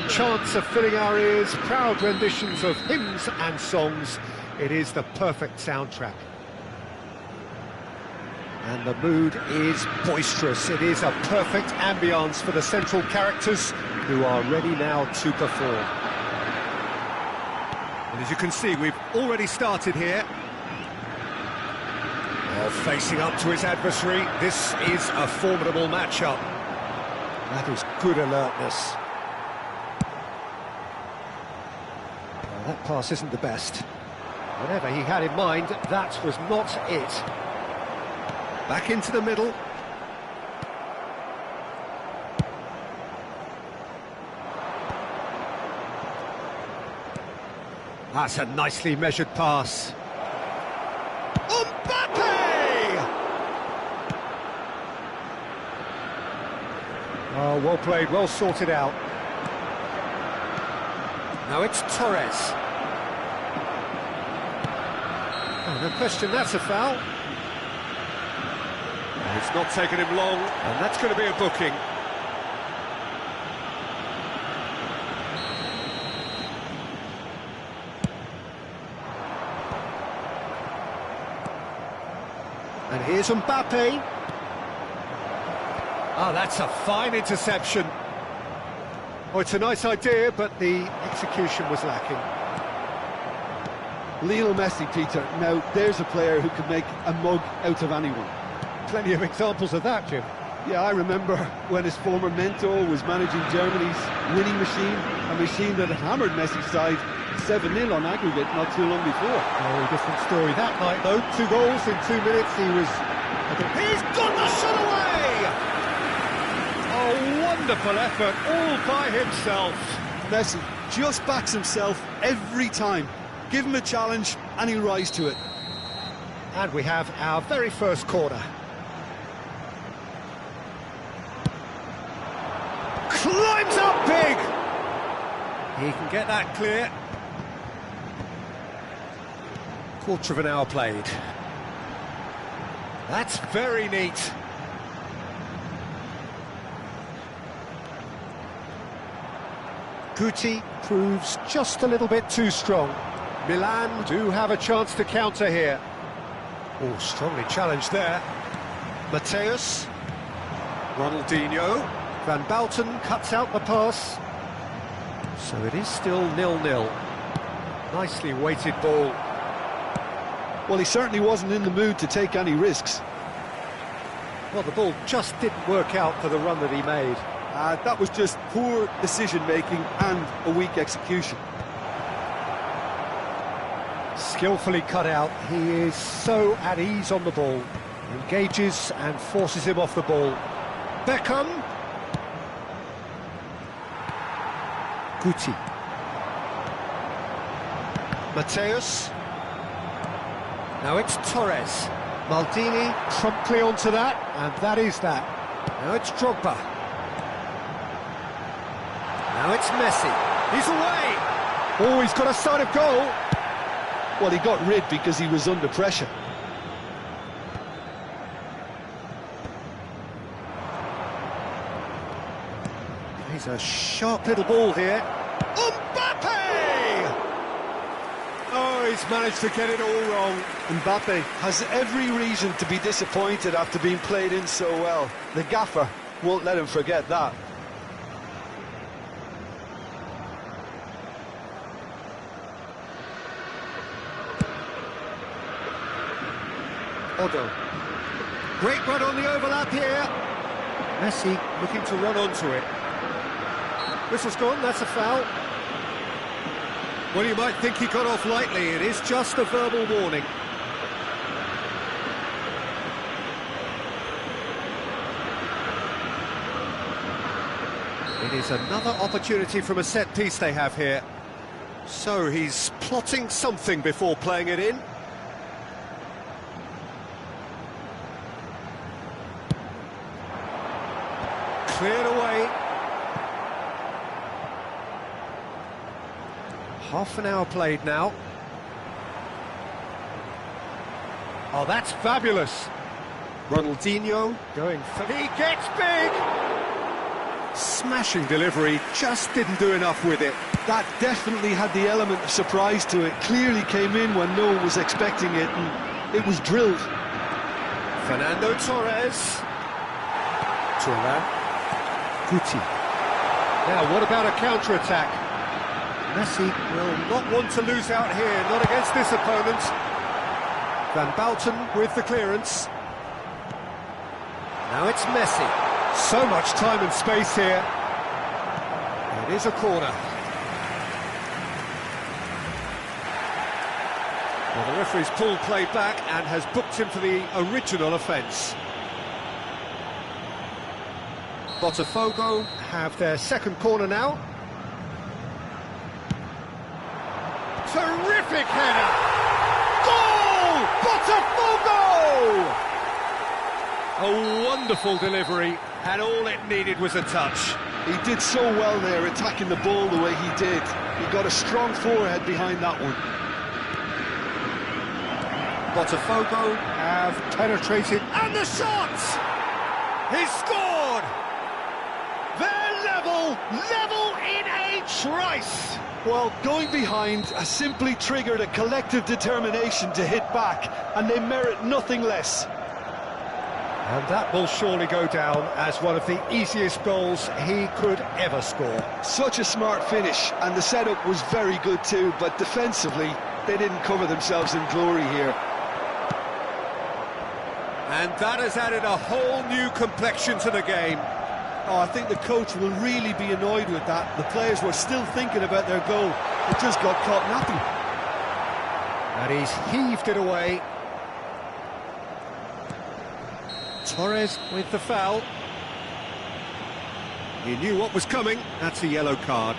Speaker 1: Chants are filling our ears, proud renditions of hymns and songs. It is the perfect soundtrack. And the mood is boisterous. It is a perfect ambience for the central characters who are ready now to perform. And as you can see, we've already started here. Well, facing up to his adversary, this is a formidable matchup. That is good alertness. Well, that pass isn't the best. Whatever he had in mind, that was not it. Back into the middle. That's a nicely measured pass. Mbappe! Oh, well played, well sorted out. Now it's Torres. Oh, no question, that's a foul. It's not taken him long, and that's going to be a booking. And here's Mbappe. Oh, that's a fine interception. Oh, it's a nice idea, but the execution was lacking.
Speaker 5: Lionel Messi, Peter. Now, there's a player who can make a mug out of anyone.
Speaker 1: Plenty of examples of that, Jim.
Speaker 5: Yeah, I remember when his former mentor was managing Germany's winning machine, a machine that had hammered Messi's side 7-0 on aggregate not too long before.
Speaker 1: Very different story that night, though. 2 goals in 2 minutes. He's got the shot away! A wonderful effort, all by himself.
Speaker 5: Messi just backs himself every time. Give him a challenge and he'll rise to it.
Speaker 1: And we have our very first corner. Climbs up big! He can get that clear. Quarter of an hour played. That's very neat. Guti proves just a little bit too strong. Milan do have a chance to counter here. Oh, strongly challenged there. Mateus. Ronaldinho. Van Bouten cuts out the pass. So it is still 0-0. Nicely weighted ball.
Speaker 5: Well, he certainly wasn't in the mood to take any risks.
Speaker 1: Well, the ball just didn't work out for the run that he made.
Speaker 5: That was just poor decision-making and a weak execution.
Speaker 1: Skillfully cut out. He is so at ease on the ball. Engages and forces him off the ball. Beckham. Guti. Mateus. Now it's Torres. Maldini promptly onto that, and that is that. Now it's Drogba. Now it's Messi. He's away! Oh, he's got a sight of goal.
Speaker 5: Well, he got rid because he was under pressure.
Speaker 1: He's a sharp little ball here. Mbappe! Oh, he's managed to get it all wrong.
Speaker 5: Mbappe has every reason to be disappointed after being played in so well. The gaffer won't let him forget that.
Speaker 1: Odo. Great run on the overlap here. Messi looking to run onto it. Whistle's gone, that's a foul. Well, you might think he got off lightly. It is just a verbal warning. It is another opportunity from a set piece they have here. So he's plotting something before playing it in. Cleared away. Half an hour played now. Oh, that's fabulous. Ronaldinho going for... He gets big! Smashing delivery, just didn't do enough with it.
Speaker 5: That definitely had the element of surprise to it. Clearly came in when no one was expecting it, and it was drilled.
Speaker 1: Fernando Torres. Turan. Guti. Now, what about a counter-attack? Messi will not want to lose out here, not against this opponent. Van Bouten with the clearance. Now it's Messi. So much time and space here. It is a corner. Well, the referee's pulled play back and has booked him for the original offence. Botafogo have their second corner now. Terrific header! Goal! Botafogo! A wonderful delivery, and all it needed was a touch.
Speaker 5: He did so well there, attacking the ball the way he did. He got a strong forehead behind that one.
Speaker 1: Botafogo have penetrated, and the shot! He's scored! They're level in a trice!
Speaker 5: Well, going behind has simply triggered a collective determination to hit back, and they merit nothing less.
Speaker 1: And that will surely go down as one of the easiest goals he could ever score.
Speaker 5: Such a smart finish, and the setup was very good too, but defensively, they didn't cover themselves in glory here.
Speaker 1: And that has added a whole new complexion to the game.
Speaker 5: Oh, I think the coach will really be annoyed with that. The players were still thinking about their goal. It just got caught napping.
Speaker 1: And he's heaved it away. Torres with the foul. He knew what was coming. That's a yellow card.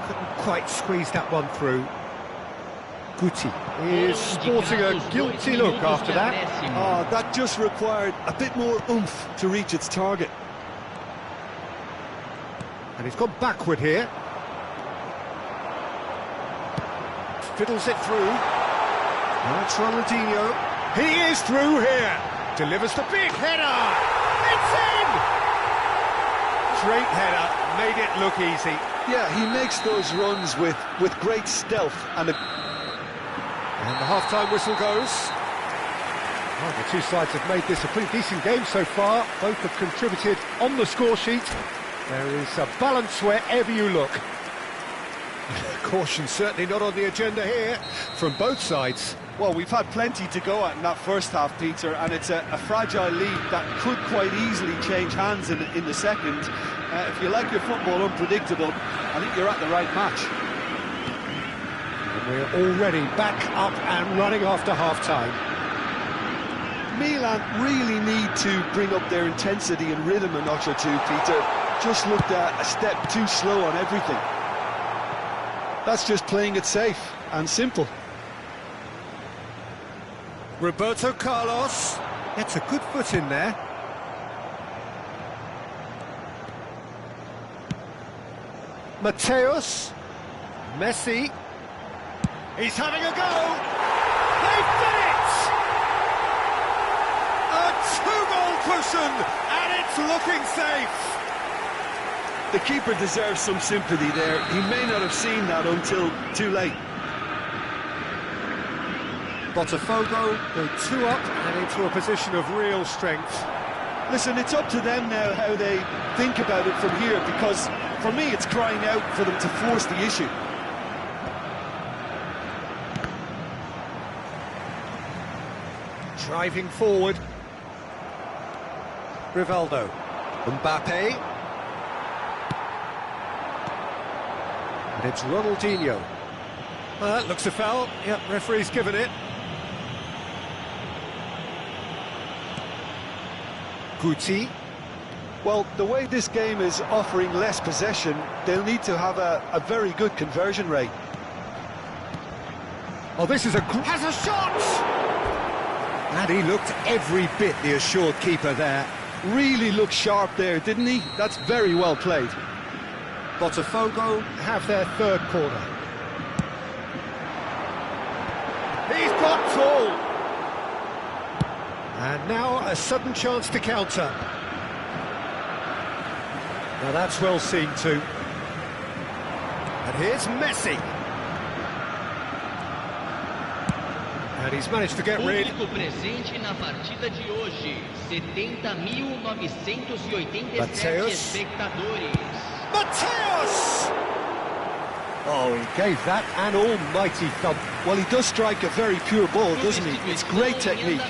Speaker 1: Couldn't quite squeeze that one through. Guti is sporting a guilty look after that.
Speaker 5: Oh, that just required a bit more oomph to reach its target.
Speaker 1: And he's gone backward here. Fiddles it through. Now it's Ronaldinho. He is through here. Delivers the big header. It's in! Great header. Made it look easy.
Speaker 5: Yeah, he makes those runs with great stealth and a...
Speaker 1: And the half-time whistle goes. Well, the two sides have made this a pretty decent game so far. Both have contributed on the score sheet. There is a balance wherever you look. Caution certainly not on the agenda here from both sides.
Speaker 5: Well, we've had plenty to go at in that first half, Peter, and it's a fragile lead that could quite easily change hands in the second. If you like your football unpredictable, I think you're at the right match.
Speaker 1: And we're already back up and running after half-time.
Speaker 5: Milan really need to bring up their intensity and rhythm a notch or two, Peter. Just looked a step too slow on everything. That's just playing it safe and simple.
Speaker 1: Roberto Carlos gets a good foot in there. Mateus, Messi, he's having a go. They've done it! A two-goal cushion, and it's looking safe.
Speaker 5: The keeper deserves some sympathy there. He may not have seen that until too late.
Speaker 1: Botafogo go two up and into a position of real strength.
Speaker 5: Listen, it's up to them now how they think about it from here, because for me it's crying out for them to force the issue.
Speaker 1: Driving forward. Rivaldo. Mbappe. And it's Ronaldinho. Well, that looks a foul. Yep, referee's given it. Guti.
Speaker 5: Well, the way this game is offering less possession, they'll need to have a very good conversion rate.
Speaker 1: Oh, this is has a shot! And he looked every bit the assured keeper there.
Speaker 5: really looked sharp there, didn't he? That's very well played.
Speaker 1: Botafogo have their third corner. He's got tall. And now a sudden chance to counter. Now that's well seen too. And here's Messi. And he's managed to get rid.
Speaker 6: Público presente na partida de hoje, 70.987 espectadores.
Speaker 1: Mateus! Oh, he gave that an almighty thump.
Speaker 5: Well, he does strike a very pure ball, doesn't he? It's great technique.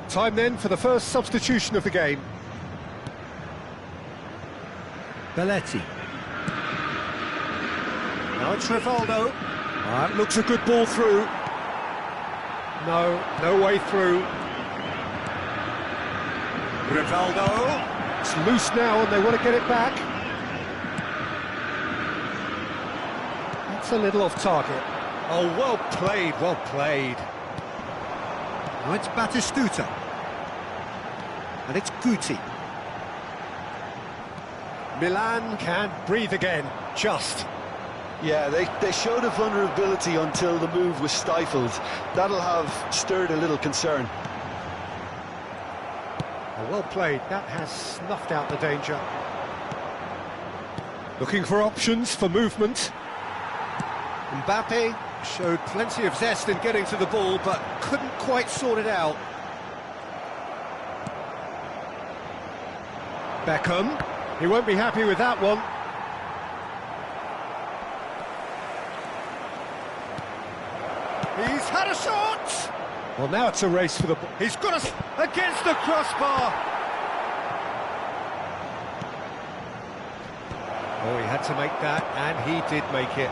Speaker 1: Time then for the first substitution of the game. Belletti. Now it's Rivaldo. That looks a good ball through. No way through. Rivaldo. It's loose now and they want to get it back. That's a little off target. Oh, well played, well played. Now it's Batistuta. And it's Guti. Milan can't breathe again, just.
Speaker 5: Yeah, they showed a vulnerability until the move was stifled. That'll have stirred a little concern.
Speaker 1: Oh, well played, that has snuffed out the danger. Looking for options for movement. Mbappe showed plenty of zest in getting to the ball, but couldn't quite sort it out. Beckham, he won't be happy with that one. He's had a shot! Well, now it's a race for the ball. He's got us against the crossbar! Oh, he had to make that, and he did make it.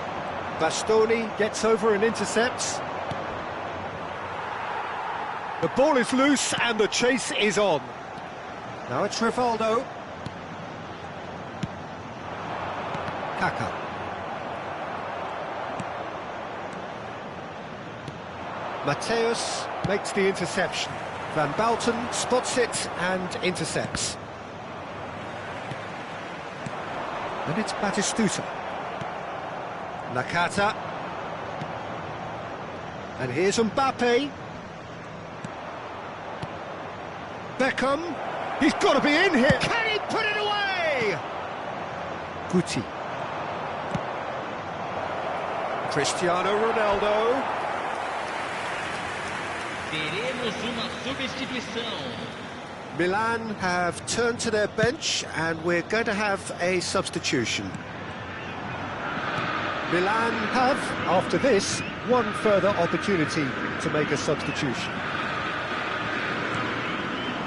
Speaker 1: Bastoni gets over and intercepts. The ball is loose and the chase is on. Now it's Rivaldo. Kaka. Mateus makes the interception. Van Bouten spots it and intercepts. And it's Batistuta. Nakata. And here's Mbappe. Beckham. He's got to be in here. Can he put it away? Guti. Cristiano Ronaldo.
Speaker 6: Teremos uma substituição.
Speaker 1: Milan have turned to their bench and we're going to have a substitution. Milan have, after this, one further opportunity to make a substitution.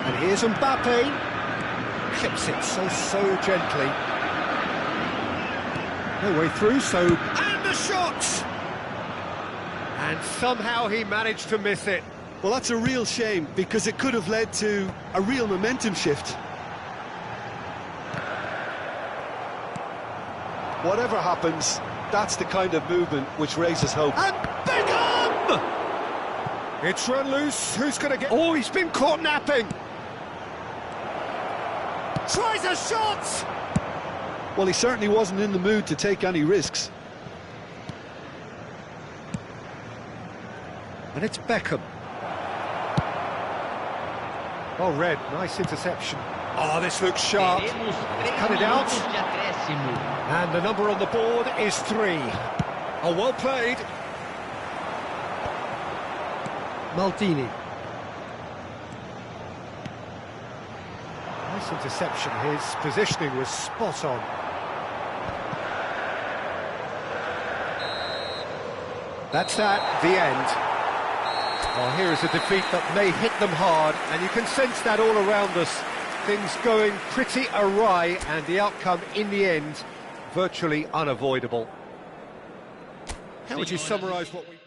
Speaker 1: And here's Mbappe. Clips it so gently. No way through, so... And the shot! And somehow he managed to miss it.
Speaker 5: Well, that's a real shame, because it could have led to a real momentum shift. Whatever happens, that's the kind of movement which raises hope.
Speaker 1: And Beckham! It's run loose, who's going to get... Oh, he's been caught napping! Tries a shot!
Speaker 5: Well, he certainly wasn't in the mood to take any risks.
Speaker 1: And it's Beckham. Oh, Red, nice interception. Oh, this looks sharp. Cut it out. And the number on the board is 3. Oh, well played. Maldini. Nice interception. His positioning was spot on. That's that, the end. Well, here is a defeat that may hit them hard, and you can sense that all around us. Things going pretty awry, and the outcome in the end virtually unavoidable. How would you summarise what we...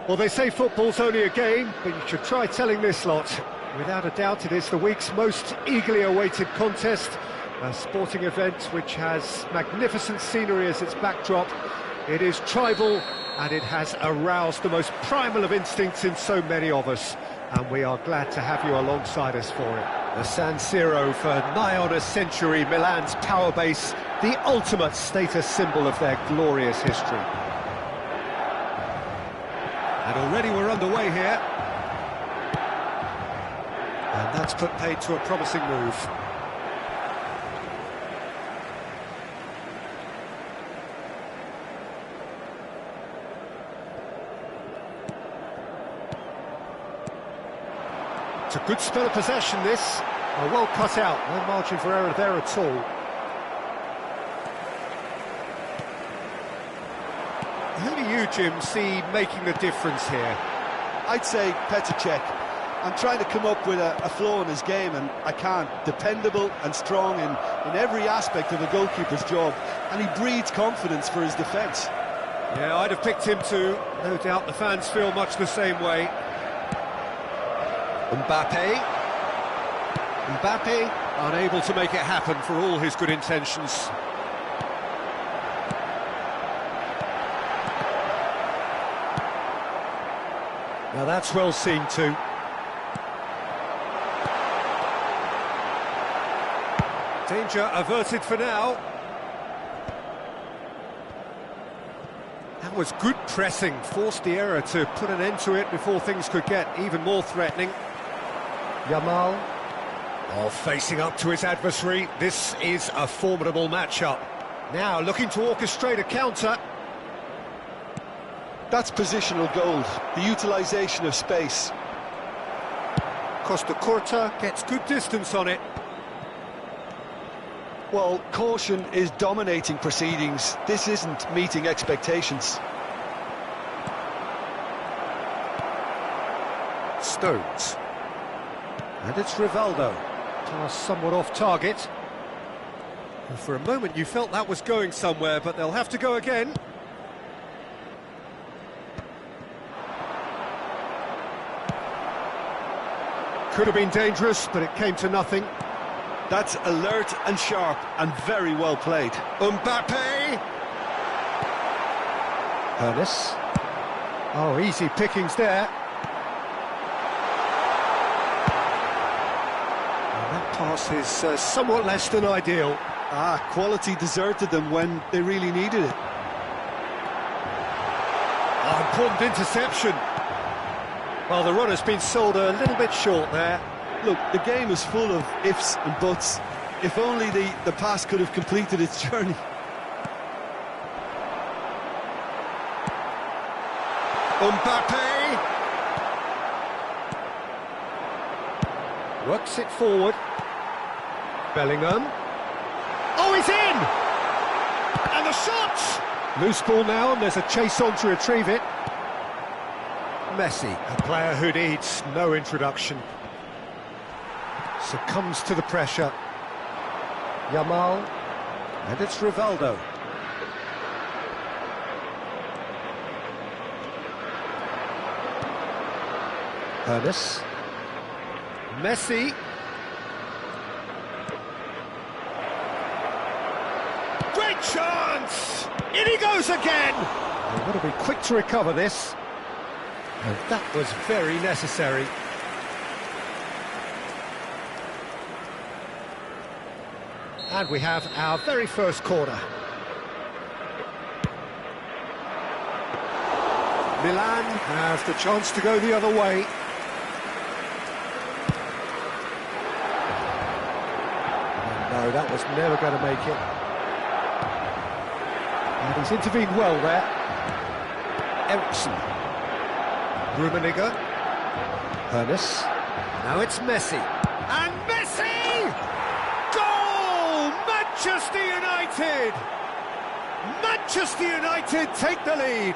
Speaker 1: Well, they say football's only a game, but you should try telling this lot. Without a doubt, it is the week's most eagerly awaited contest, a sporting event which has magnificent scenery as its backdrop. It is tribal, and it has aroused the most primal of instincts in so many of us, and we are glad to have you alongside us for it. The San Siro, for nigh on a century, Milan's power base, the ultimate status symbol of their glorious history. And already we're underway here. And that's put paid to a promising move. It's a good spell of possession, this. Well cut out, no margin for error there at all. Who do you, Jim, see making the difference here?
Speaker 5: I'd say Petr Cech. I'm trying to come up with a flaw in his game, and I can't. Dependable and strong in every aspect of a goalkeeper's job, and he breeds confidence for his defence.
Speaker 1: Yeah, I'd have picked him too. No doubt the fans feel much the same way. Mbappe, unable to make it happen for all his good intentions. Now that's well seen too. Danger averted for now. That was good pressing, forced the error to put an end to it before things could get even more threatening. Yamal, facing up to his adversary. This is a formidable matchup. Now looking to orchestrate a counter.
Speaker 5: That's positional gold, the utilisation of space.
Speaker 1: Costa Curta gets good distance on it.
Speaker 5: Well, caution is dominating proceedings. This isn't meeting expectations.
Speaker 1: Stones. And it's Rivaldo. Pass somewhat off target. And for a moment you felt that was going somewhere, but they'll have to go again. Could have been dangerous, but it came to nothing.
Speaker 5: That's alert and sharp and very well played.
Speaker 1: Mbappe! Ernest. Oh, easy pickings there. And that pass is somewhat less than ideal.
Speaker 5: Quality deserted them when they really needed it.
Speaker 1: Oh, important interception. Well, the runner's been sold a little bit short there.
Speaker 5: Look, the game is full of ifs and buts. If only the pass could have completed its journey.
Speaker 1: Mbappe! Works it forward. Bellingham. Oh, he's in! And the shot! Loose ball now, and there's a chase on to retrieve it. Messi, a player who needs no introduction. Succumbs to the pressure. Yamal, and it's Rivaldo. Ernest. Messi. Great chance! In he goes again! They've got to be quick to recover this. And that was very necessary. And we have our very first corner. Milan have the chance to go the other way. No, that was never going to make it. And he's intervened well there. Eriksson. Gurusinga. Ernest. Now it's Messi. And Messi! Goal! Manchester United! Manchester United take the lead.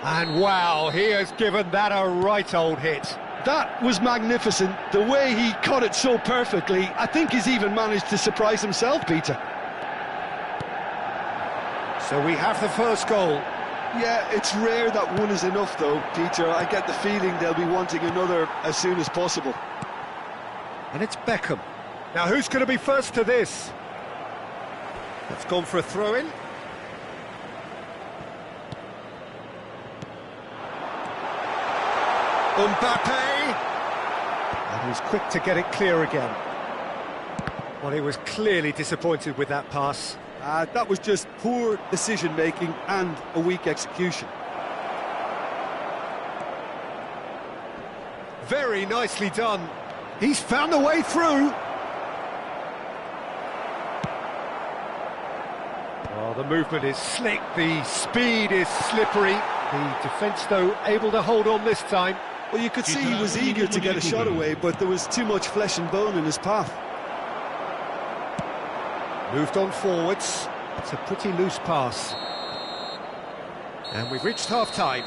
Speaker 1: And wow, he has given that a right old hit.
Speaker 5: That was magnificent. The way he caught it so perfectly, I think he's even managed to surprise himself, Peter.
Speaker 1: So we have the first goal.
Speaker 5: Yeah, it's rare that one is enough though, Peter. I get the feeling they'll be wanting another as soon as possible.
Speaker 1: And it's Beckham. Now who's going to be first to this? That's gone for a throw-in. Mbappe! And he's quick to get it clear again. Well, he was clearly disappointed with that pass.
Speaker 5: That was just poor decision-making and a weak execution.
Speaker 1: Very nicely done. He's found a way through. Oh, the movement is slick, the speed is slippery. The defence, though, able to hold on this time.
Speaker 5: Well, you could see he was eager to get a shot away, but there was too much flesh and bone in his path.
Speaker 1: Moved on forwards. It's a pretty loose pass. And we've reached half-time.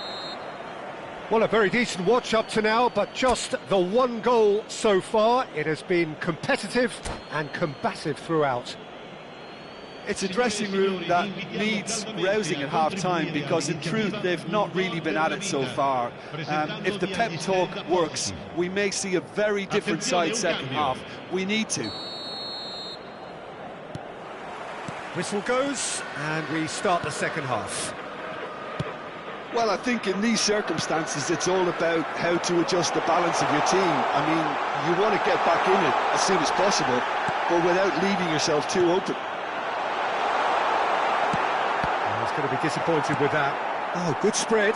Speaker 1: Well, a very decent watch up to now, but just the one goal so far. It has been competitive and combative throughout.
Speaker 5: It's a dressing room that needs rousing at half-time because, in truth, they've not really been at it so far. If the pep talk works, we may see a very different side second half. We need to.
Speaker 1: Whistle goes, and we start the second half.
Speaker 5: Well, I think in these circumstances, it's all about how to adjust the balance of your team. I mean, you want to get back in it as soon as possible, but without leaving yourself too open.
Speaker 1: He's going to be disappointed with that. Oh, good spread.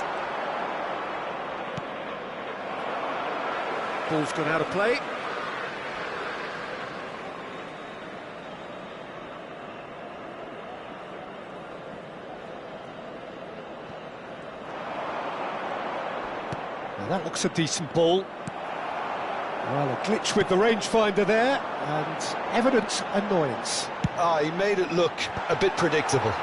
Speaker 1: Ball's gone out of play. Now that looks a decent ball. Well, a glitch with the rangefinder there, and evident annoyance.
Speaker 5: He made it look a bit predictable.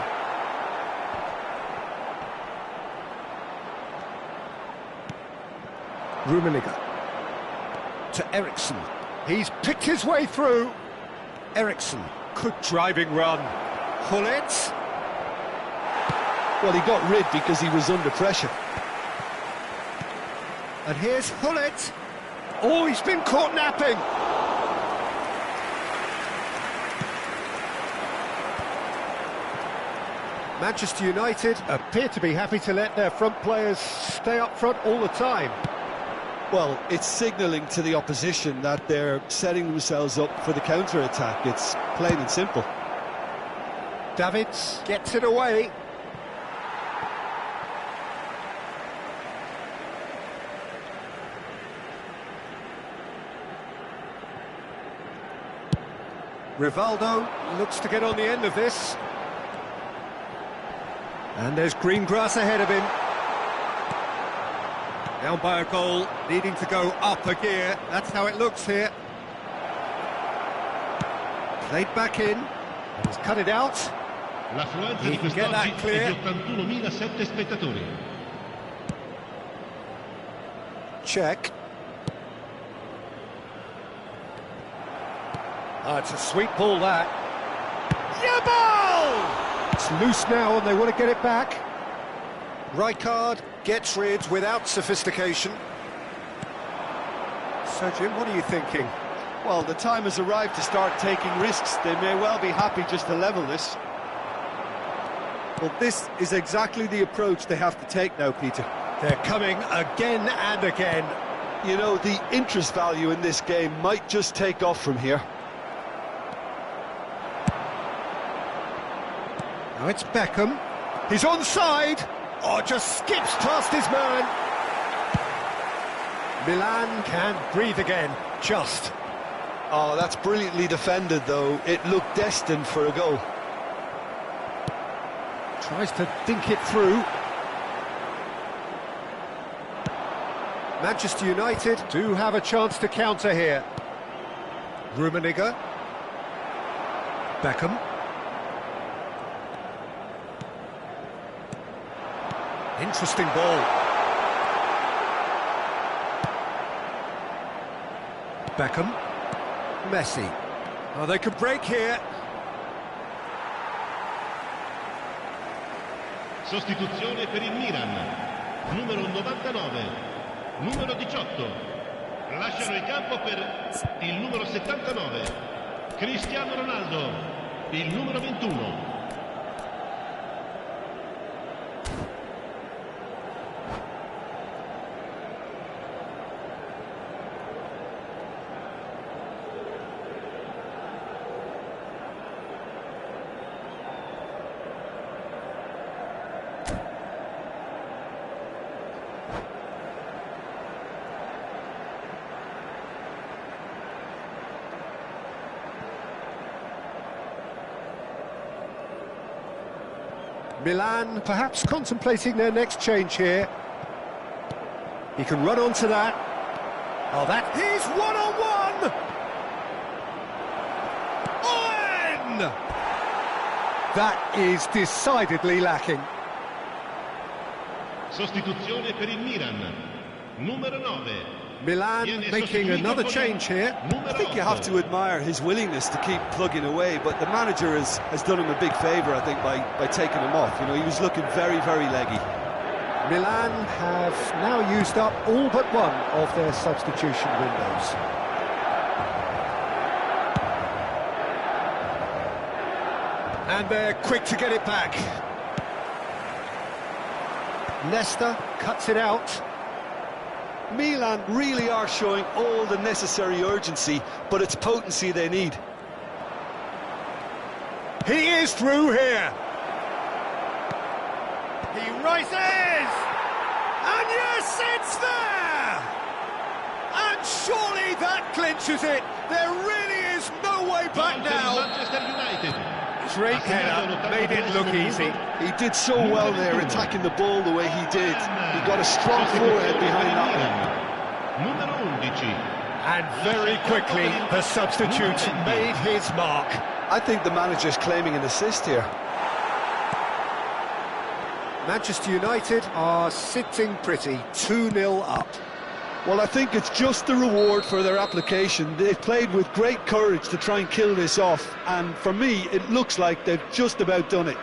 Speaker 1: Gurusinga to Eriksson. He's picked his way through. Eriksson, good driving run. Hullet.
Speaker 5: Well, he got rid because he was under pressure.
Speaker 1: And here's Hullet. Oh, he's been caught napping. Manchester United appear to be happy to let their front players stay up front all the time.
Speaker 5: Well, it's signalling to the opposition that they're setting themselves up for the counter-attack. It's plain and simple.
Speaker 1: Davids gets it away. Rivaldo looks to get on the end of this. And there's green grass ahead of him. Down by a goal, needing to go up a gear. That's how it looks here. Played back in. He's cut it out. He can get that clear. Check. It's a sweet ball, that. Yeah, ball! It's loose now, and they want to get it back. Rijkaard gets rid without sophistication. So, Jim, what are you thinking?
Speaker 5: Well, the time has arrived to start taking risks. They may well be happy just to level this. Well, this is exactly the approach they have to take now, Peter.
Speaker 1: They're coming again and again.
Speaker 5: You know, the interest value in this game might just take off from here.
Speaker 1: Now it's Beckham. He's onside. Oh, just skips past his man. Milan can't breathe again. Just.
Speaker 5: Oh, that's brilliantly defended, though. It looked destined for a goal.
Speaker 1: Tries to dink it through. Manchester United do have a chance to counter here. Gurusinga. Beckham. Interesting ball. Beckham. Messi. Oh, they could break here.
Speaker 3: Sostituzione per il Milan. Numero 99, numero 18. Lasciano il campo per il numero 79. Cristiano Ronaldo, il numero 21.
Speaker 1: Milan perhaps contemplating their next change here. He can run onto that. Oh, that is one-on-one! On! That is decidedly lacking.
Speaker 3: Sostituzione per il Milan. Numero 9.
Speaker 1: Milan making another change here.
Speaker 5: I think you have to admire his willingness to keep plugging away, but the manager has done him a big favour, I think, by taking him off. You know, he was looking very, very leggy.
Speaker 1: Milan have now used up all but one of their substitution windows. And they're quick to get it back. Leicester cuts it out.
Speaker 5: Milan really are showing all the necessary urgency, but it's potency they need.
Speaker 1: He is through here. He rises! And yes, it's there! And surely that clinches it. There really is no way back now.
Speaker 3: Manchester United.
Speaker 1: Great header, made it look easy.
Speaker 5: He did so well there, attacking the ball the way he did. He got a strong forehead behind that one.
Speaker 3: Numero 11.
Speaker 1: And very quickly, the substitute made his mark.
Speaker 5: I think the manager's claiming an assist here.
Speaker 1: Manchester United are sitting pretty, 2-0 up.
Speaker 5: Well, I think it's just the reward for their application. They've played with great courage to try and kill this off, and for me, it looks like they've just about done it.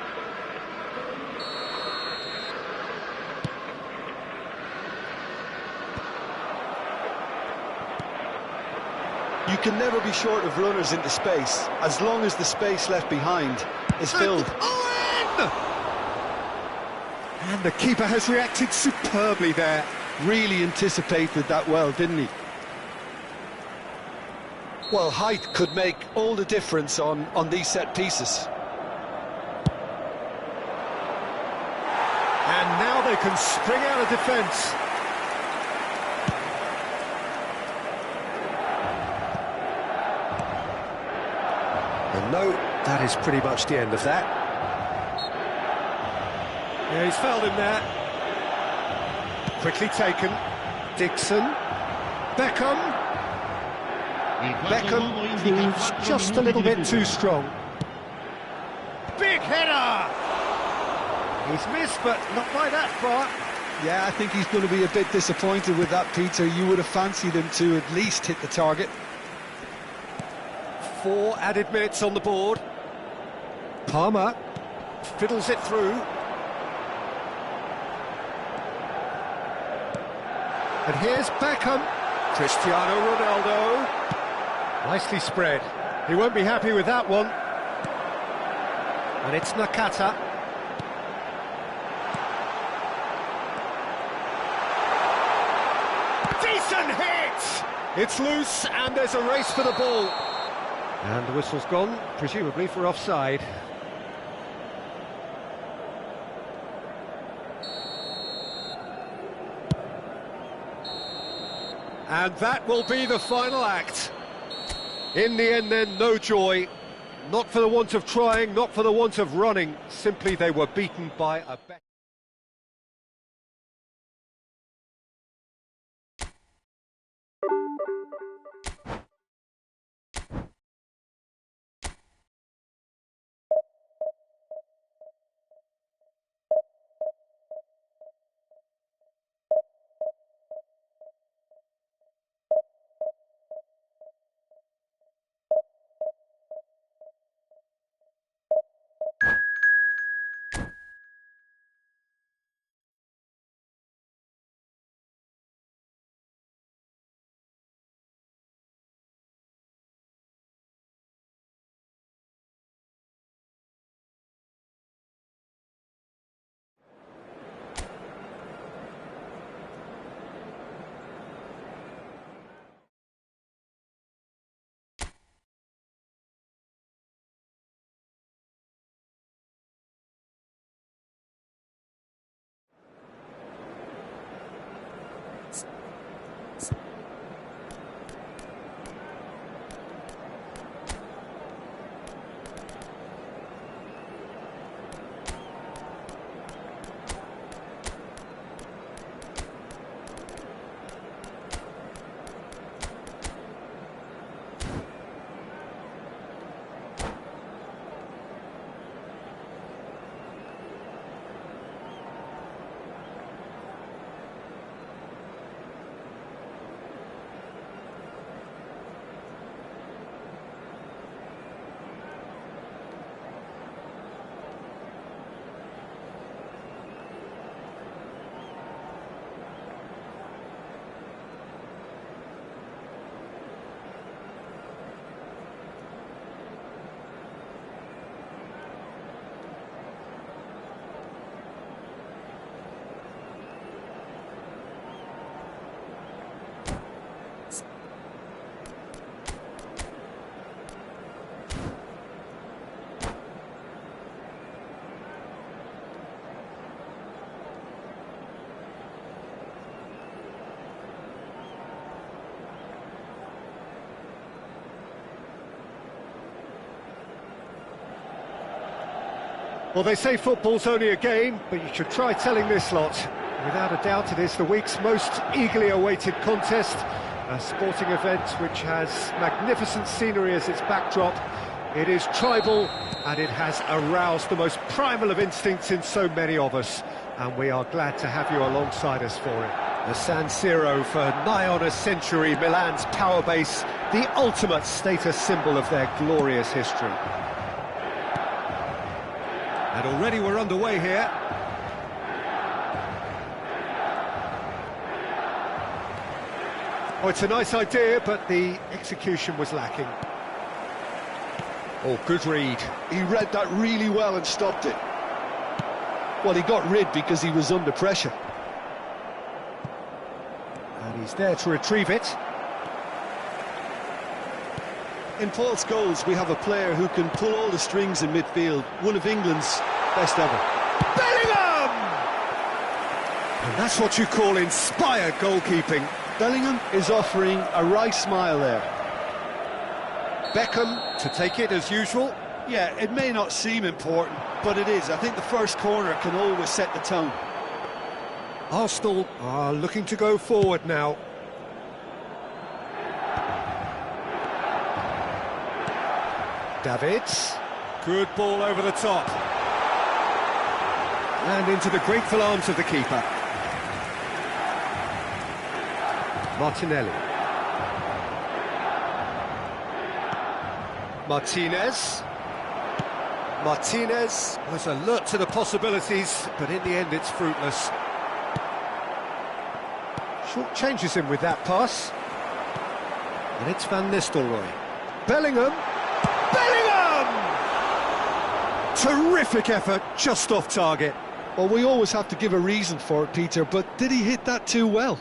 Speaker 5: You can never be short of runners into space, as long as the space left behind is filled.
Speaker 1: And the keeper has reacted superbly there.
Speaker 5: Really anticipated that well, didn't he? Well, height could make all the difference on these set pieces.
Speaker 1: And now they can spring out of defence. And no, that is pretty much the end of that. Yeah, he's fouled him there. Quickly taken. Dixon. Beckham. Beckham proves just a little bit too strong. Big header! He's missed, but not by that far.
Speaker 5: Yeah, I think he's going to be a bit disappointed with that, Peter. You would have fancied him to at least hit the target.
Speaker 1: 4 added minutes on the board. Palmer fiddles it through. And here's Beckham. Cristiano Ronaldo. Nicely spread. He won't be happy with that one. And it's Nakata. Decent hit! It's loose and there's a race for the ball. And the whistle's gone, presumably for offside. And that will be the final act. In the end then, no joy. Not for the want of trying, not for the want of running. Simply they were beaten by a better... Well, they say football's only a game, but you should try telling this lot. Without a doubt, it is the week's most eagerly awaited contest, a sporting event which has magnificent scenery as its backdrop. It is tribal, and it has aroused the most primal of instincts in so many of us, and we are glad to have you alongside us for it. The San Siro, for nigh on a century, Milan's power base, the ultimate status symbol of their glorious history. And already we're underway here. Oh, it's a nice idea, but the execution was lacking. Oh, good read.
Speaker 5: He read that really well and stopped it. Well, he got rid because he was under pressure.
Speaker 1: And he's there to retrieve it.
Speaker 5: In Paul's goals, we have a player who can pull all the strings in midfield, one of England's best ever.
Speaker 1: Bellingham! And that's what you call inspired goalkeeping.
Speaker 5: Bellingham is offering a wry smile there.
Speaker 1: Beckham to take it as usual.
Speaker 5: Yeah, it may not seem important, but it is. I think the first corner can always set the tone.
Speaker 1: Arsenal are looking to go forward now. Davids, good ball over the top. And into the grateful arms of the keeper. Martinelli. Martinez. Martinez was alert to the possibilities, but in the end it's fruitless. Short changes him with that pass. And it's Van Nistelrooy. Bellingham. Bellingham! Terrific effort, just off target.
Speaker 5: Well, we always have to give a reason for it, Peter, but did he hit that too well?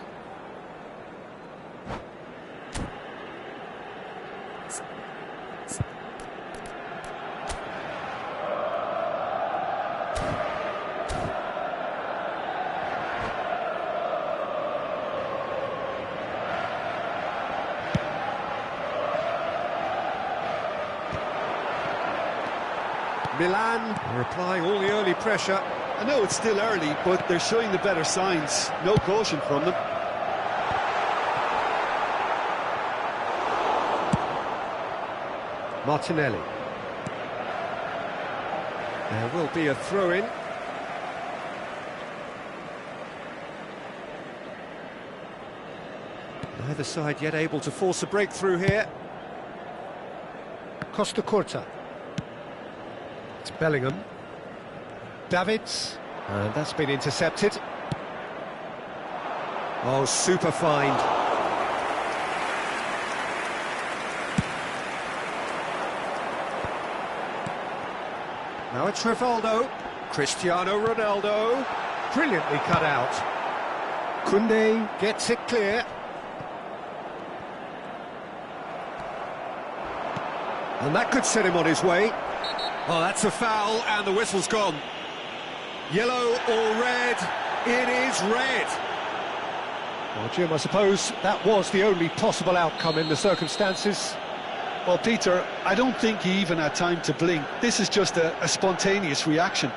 Speaker 1: Milan are applying all the early pressure.
Speaker 5: I know it's still early, but they're showing the better signs. No caution from them.
Speaker 1: Martinelli. There will be a throw-in. Neither side yet able to force a breakthrough here. Costa Curta. It's Bellingham. Davids. And that's been intercepted. Oh, super find. Now it's Rivaldo. Cristiano Ronaldo. Brilliantly cut out. Koundé gets it clear. And that could set him on his way. Oh, that's a foul, and the whistle's gone. Yellow or red? It is red. Well, Jim, I suppose that was the only possible outcome in the circumstances.
Speaker 5: Well, Peter, I don't think he even had time to blink. This is just a spontaneous reaction.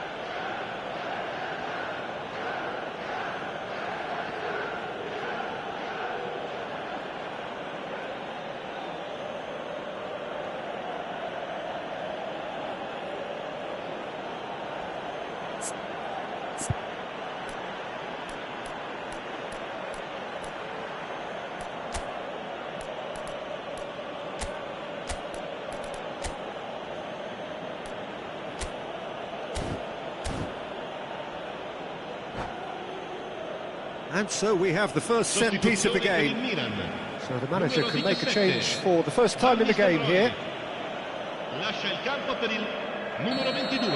Speaker 1: And so we have the first set piece of the game. So the manager can make a change for the first time in the game here.
Speaker 3: Lascia il campo per il numero 22.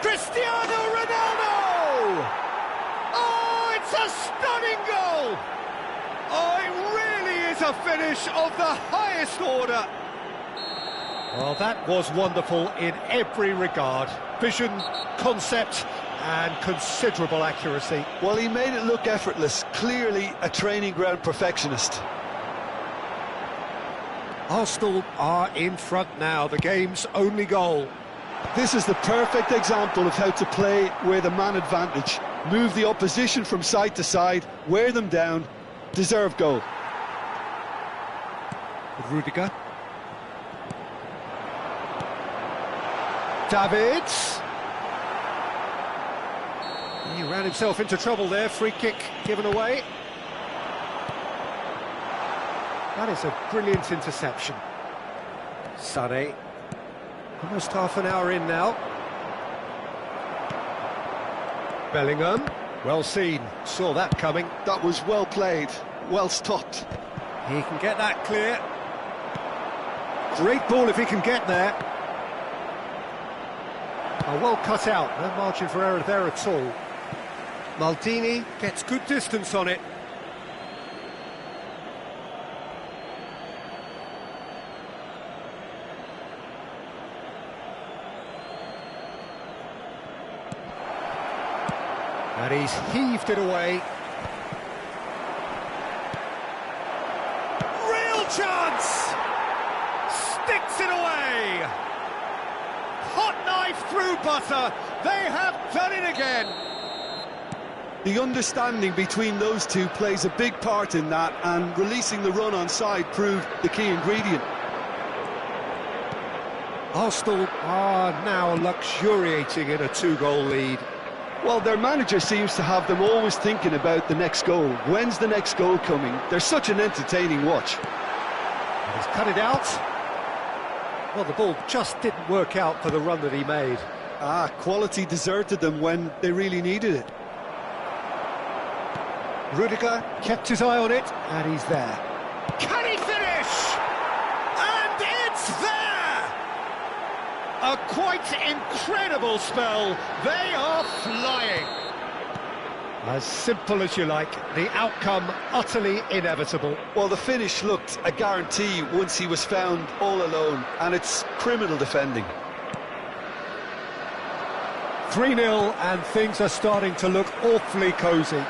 Speaker 1: Cristiano Ronaldo! Oh, it's a stunning goal! Oh, it really is a finish of the highest order. Well, that was wonderful in every regard. Vision, concept, and considerable accuracy.
Speaker 5: Well, he made it look effortless. Clearly a training ground perfectionist.
Speaker 1: Arsenal are in front now, the game's only goal.
Speaker 5: This is the perfect example of how to play with a man advantage. Move the opposition from side to side, wear them down, deserve goal.
Speaker 1: Rudiger. David. He ran himself into trouble there, free kick given away. That is a brilliant interception. Sané. Almost half an hour in now. Bellingham. Well seen, saw that coming.
Speaker 5: That was well played, well stopped.
Speaker 1: He can get that clear. Great ball if he can get there. Oh, well cut out, no margin for error there at all. Maldini gets good distance on it. And he's heaved it away. Real chance! Sticks it away! Hot knife through butter. They have done it again.
Speaker 5: The understanding between those two plays a big part in that, and releasing the run on side proved the key ingredient.
Speaker 1: Arsenal are now luxuriating in a 2-goal lead.
Speaker 5: Well, their manager seems to have them always thinking about the next goal. When's the next goal coming? They're such an entertaining watch.
Speaker 1: He's cut it out. Well, the ball just didn't work out for the run that he made.
Speaker 5: Quality deserted them when they really needed it.
Speaker 1: Rudiger kept his eye on it, and he's there. Can he finish? And it's there! A quite incredible spell. They are flying. As simple as you like, the outcome utterly inevitable.
Speaker 5: Well, the finish looked a guarantee once he was found all alone, and it's criminal defending.
Speaker 1: 3-0, and things are starting to look awfully cosy.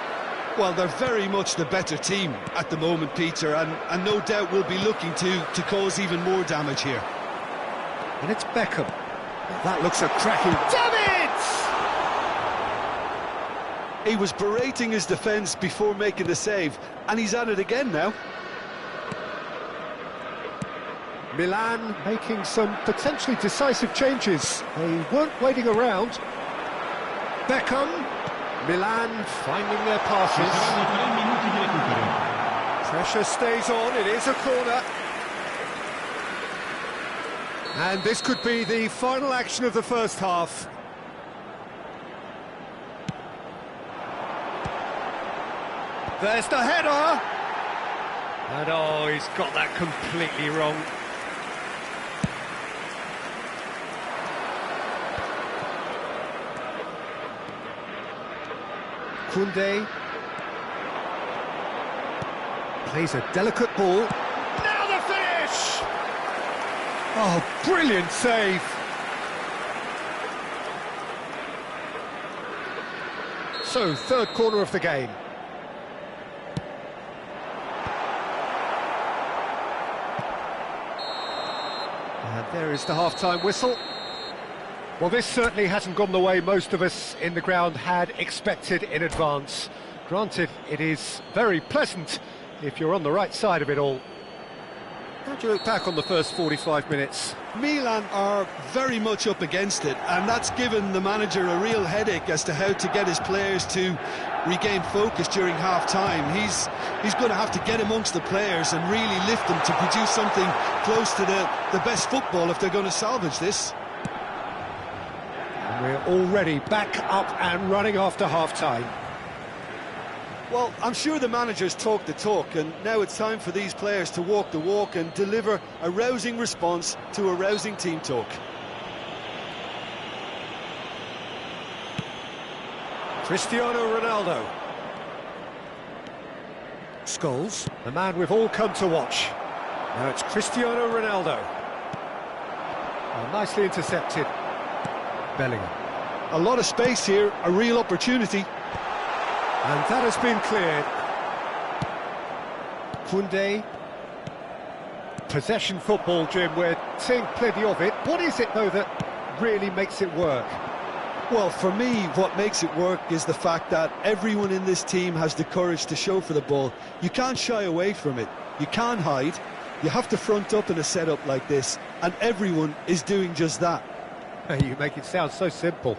Speaker 5: Well, they're very much the better team at the moment, Peter, and no doubt will be looking to cause even more damage here.
Speaker 1: And it's Beckham. That looks a cracking... Davids!
Speaker 5: He was berating his defence before making the save, and he's at it again now.
Speaker 1: Milan making some potentially decisive changes. They weren't waiting around. Beckham. Milan finding their passes. Pressure stays on, it is a corner. And this could be the final action of the first half. There's the header! And oh, he's got that completely wrong. Koundé plays a delicate ball. Now the finish! Oh, brilliant save! So, third corner of the game. And there is the half-time whistle. Well, this certainly hasn't gone the way most of us in the ground had expected in advance. Granted, it is very pleasant if you're on the right side of it all. How do you look back on the first 45 minutes?
Speaker 5: Milan are very much up against it, and that's given the manager a real headache as to how to get his players to regain focus during half-time. He's going to have to get amongst the players and really lift them to produce something close to the best football if they're going to salvage this.
Speaker 1: And we're already back up and running after half-time.
Speaker 5: Well, I'm sure the manager's talked the talk, and now it's time for these players to walk the walk and deliver a rousing response to a rousing team talk.
Speaker 1: Cristiano Ronaldo. Scholes, the man we've all come to watch. Now it's Cristiano Ronaldo. Oh, nicely intercepted. Bellingham.
Speaker 5: A lot of space here, a real opportunity.
Speaker 1: And that has been cleared. Koundé. Possession football, Jim, we're seeing plenty of it. What is it, though, that really makes it work?
Speaker 5: Well, for me, what makes it work is the fact that everyone in this team has the courage to show for the ball. You can't shy away from it. You can't hide. You have to front up in a setup like this, and everyone is doing just that.
Speaker 1: Hey, you make it sound so simple.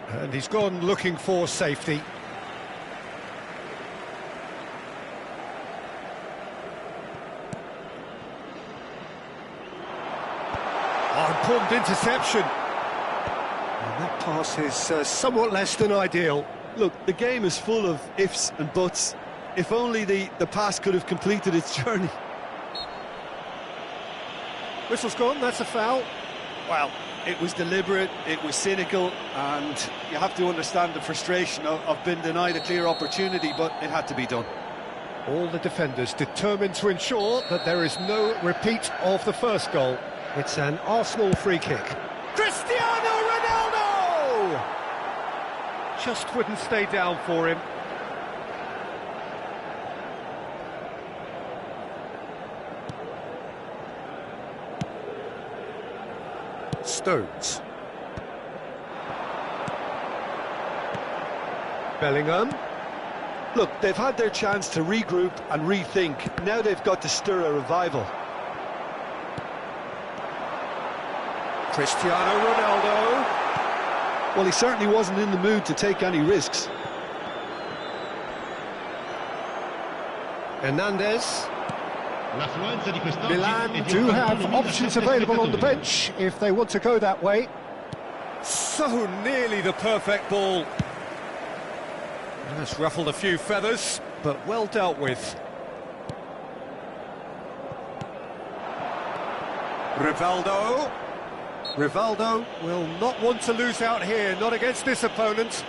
Speaker 1: And he's gone looking for safety. Important interception. And that pass is somewhat less than ideal.
Speaker 5: Look, the game is full of ifs and buts. If only the pass could have completed its journey.
Speaker 1: Whistle's gone, that's a foul.
Speaker 5: Well, it was deliberate, it was cynical, and you have to understand the frustration of being denied a clear opportunity, but it had to be done.
Speaker 1: All the defenders determined to ensure that there is no repeat of the first goal. It's an Arsenal free kick. Cristiano Ronaldo! Just wouldn't stay down for him. Stones. Bellingham.
Speaker 5: Look, they've had their chance to regroup and rethink. Now they've got to stir a revival.
Speaker 1: Cristiano Ronaldo.
Speaker 5: Well, he certainly wasn't in the mood to take any risks.
Speaker 1: Hernandez. Milan do have options available on the bench if they want to go that way. So nearly the perfect ball. That's ruffled a few feathers, but well dealt with. Rivaldo. Rivaldo will not want to lose out here, not against this opponent.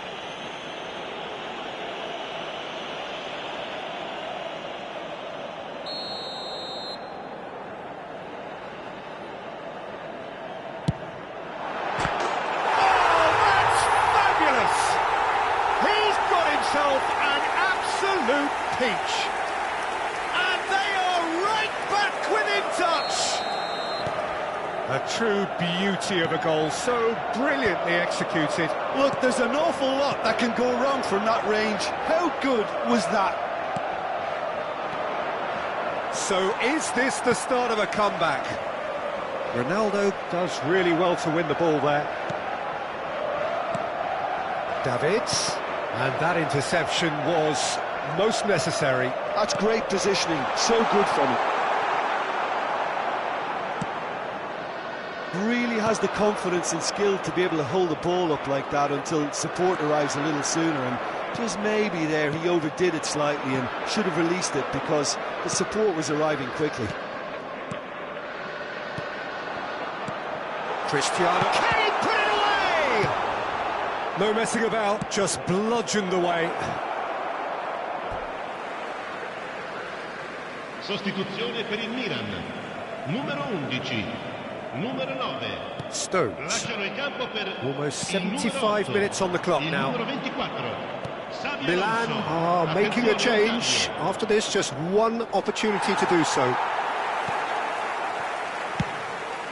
Speaker 1: An absolute peach, and they are right back within touch. A true beauty of a goal, so brilliantly executed.
Speaker 5: Look, there's an awful lot that can go wrong from that range. How good was that?
Speaker 1: So is this the start of a comeback? Ronaldo does really well to win the ball there. Davids. And that interception was most necessary.
Speaker 5: That's great positioning, so good from him. Really has the confidence and skill to be able to hold the ball up like that until support arrives a little sooner, and just maybe there he overdid it slightly and should have released it because the support was arriving quickly.
Speaker 1: Cristiano Kane put it away! No messing about, just bludgeoned away.
Speaker 3: Sostituzione per il Milan. Numero 11, numero 9.
Speaker 1: Stones.
Speaker 3: Lasciano il campo per
Speaker 1: almost 75 minutes on the clock now. Milan are making a change. After this, just one opportunity to do so.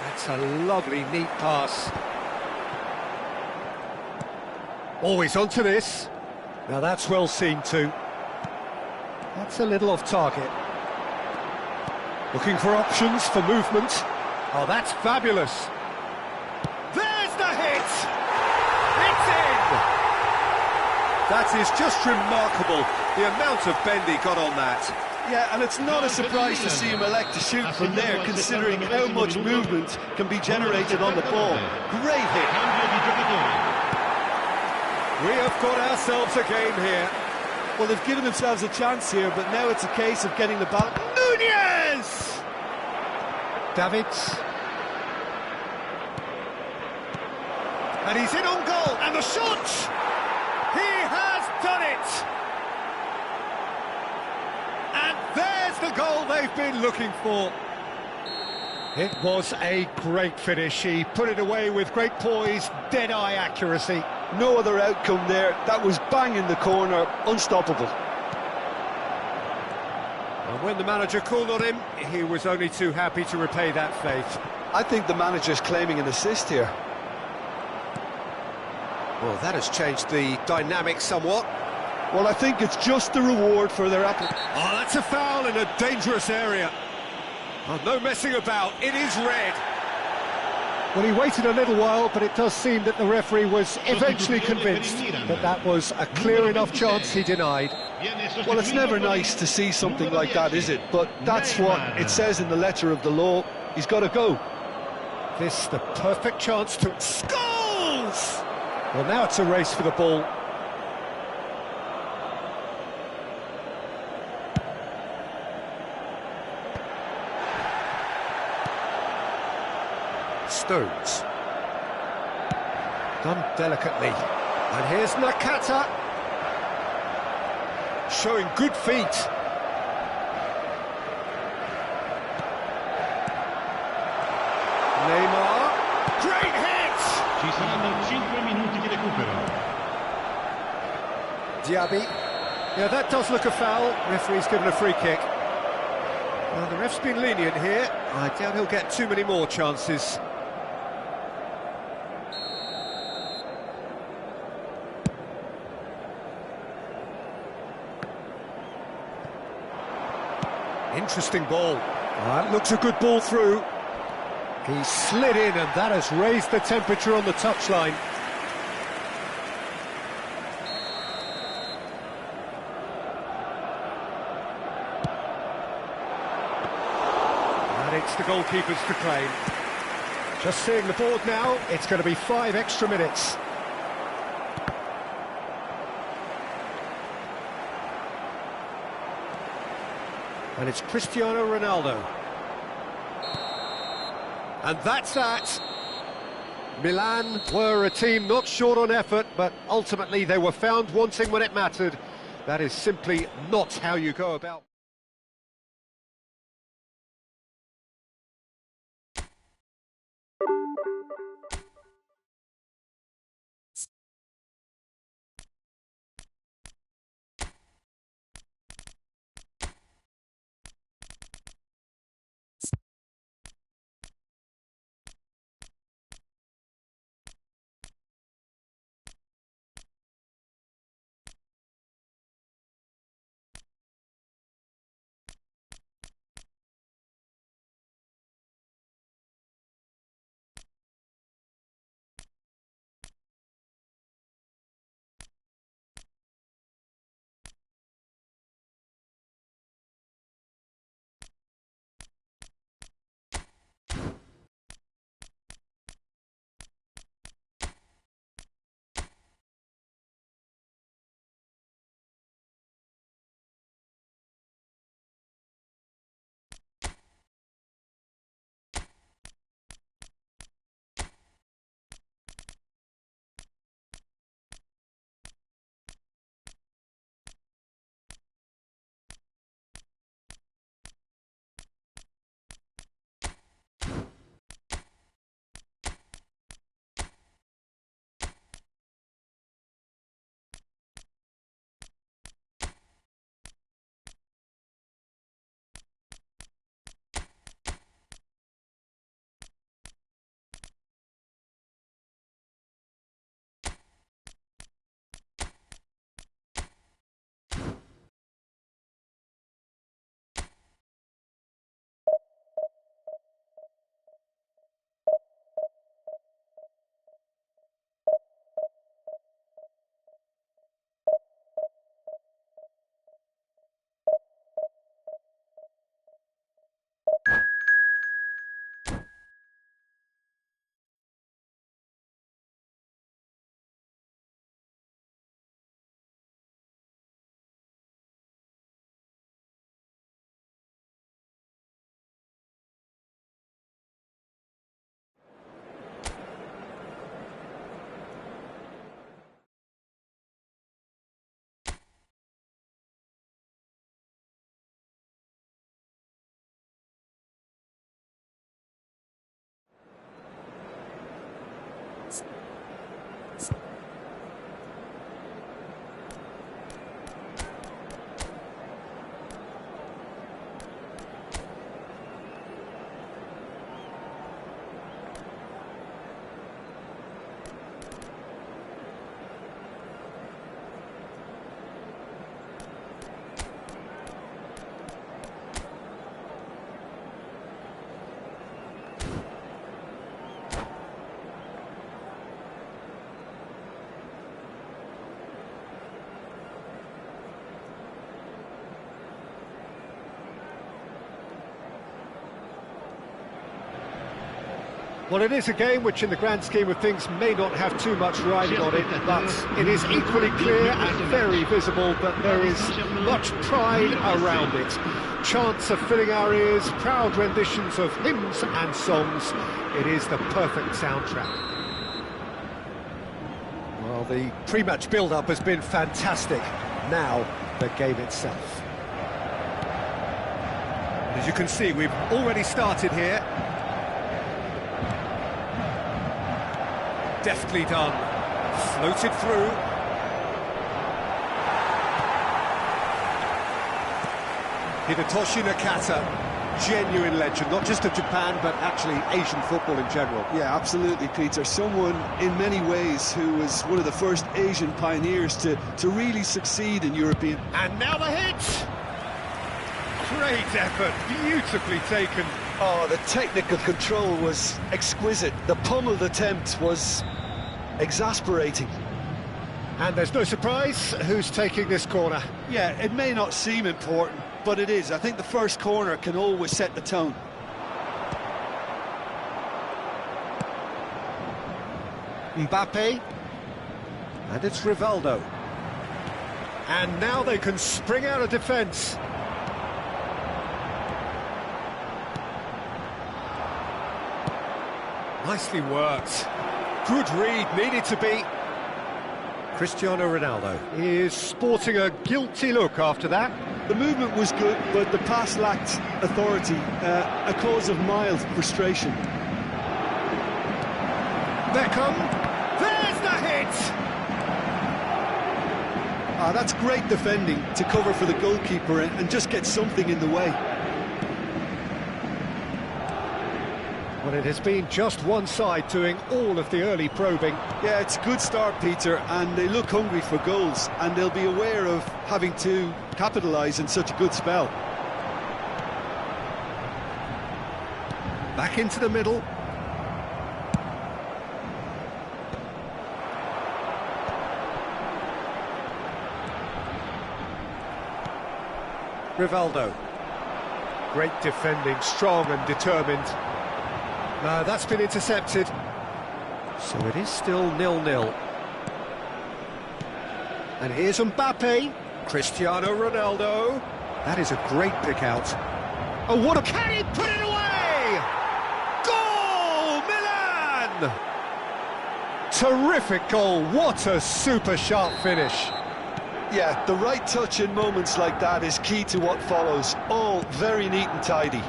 Speaker 1: That's a lovely, neat pass. Always onto this. Now that's well seen too. That's a little off target. Looking for options for movement. Oh, that's fabulous. There's the hit! It's in! That is just remarkable, the amount of bend he got on that.
Speaker 5: Yeah, and it's not a surprise to see him elect to shoot from there, considering how much movement can be generated on the ball. Great hit.
Speaker 1: We have got ourselves a game here.
Speaker 5: Well, they've given themselves a chance here, but now it's a case of getting the ball.
Speaker 1: Nunez! Davids. And he's in on goal, and the shot! He has done it! And there's the goal they've been looking for. It was a great finish. He put it away with great poise, dead-eye accuracy.
Speaker 5: No other outcome there. That was bang in the corner, unstoppable.
Speaker 1: And when the manager called on him, he was only too happy to repay that faith.
Speaker 5: I think the manager's claiming an assist here.
Speaker 1: Well, that has changed the dynamic somewhat.
Speaker 5: Well, I think it's just the reward for their apple.
Speaker 1: Oh, that's a foul in a dangerous area. Oh, no messing about, it is red. Well, he waited a little while, but it does seem that the referee was eventually convinced that that was a clear enough chance he denied.
Speaker 5: Well, it's never nice to see something like that, is it? But that's what it says in the letter of the law. He's got to go.
Speaker 1: This the perfect chance to... Scores! Well, now it's a race for the ball. Stones. Done delicately. And here's Nakata. Showing good feet. Neymar. Great hit!
Speaker 3: Ci saranno 5 minuti di recupero.
Speaker 1: Diaby. Yeah, that does look a foul. Referee's given a free kick. Well, the ref's been lenient here. I doubt he'll get too many more chances. Interesting ball. That looks a good ball through. He slid in, and that has raised the temperature on the touchline. And it's the goalkeepers to claim. Just seeing the board now, it's going to be 5 extra minutes. And it's Cristiano Ronaldo. And that's that. Milan were a team not short on effort, but ultimately they were found wanting when it mattered. That is simply not how you go about. Well, it is a game which, in the grand scheme of things, may not have too much riding on it, but it is equally clear and very visible that there is much pride around it. Chants are filling our ears, proud renditions of hymns and songs. It is the perfect soundtrack. Well, the pre-match build-up has been fantastic. Now, the game itself. As you can see, we've already started here. Deftly done. Floated through. Hidetoshi Nakata, genuine legend, not just of Japan, but actually Asian football in general.
Speaker 5: Yeah, absolutely, Peter. Someone, in many ways, who was one of the first Asian pioneers to really succeed in European...
Speaker 1: And now the hit! Great effort, beautifully taken.
Speaker 5: Oh, the technical control was exquisite. The pummeled attempt was exasperating.
Speaker 1: And there's no surprise who's taking this corner.
Speaker 5: Yeah, it may not seem important, but it is. I think the first corner can always set the tone.
Speaker 1: Mbappe. And it's Rivaldo. And now they can spring out of defence. Nicely worked. Good read, needed to be. Cristiano Ronaldo is sporting a guilty look after that.
Speaker 5: The movement was good, but the pass lacked authority, a cause of mild frustration.
Speaker 1: Beckham, there's the hit!
Speaker 5: That's great defending to cover for the goalkeeper and just get something in the way.
Speaker 1: Well, it has been just one side doing all of the early probing.
Speaker 5: Yeah, it's a good start, Peter, and they look hungry for goals, and they'll be aware of having to capitalise in such a good spell.
Speaker 1: Back into the middle. Rivaldo. Great defending, strong and determined. No, that's been intercepted. So it is still 0-0. And here's Mbappe. Cristiano Ronaldo. That is a great pick out. Oh, what a... Can he put it away? Goal, Milan! Terrific goal. What a super sharp finish.
Speaker 5: Yeah, the right touch in moments like that is key to what follows. All very neat and tidy.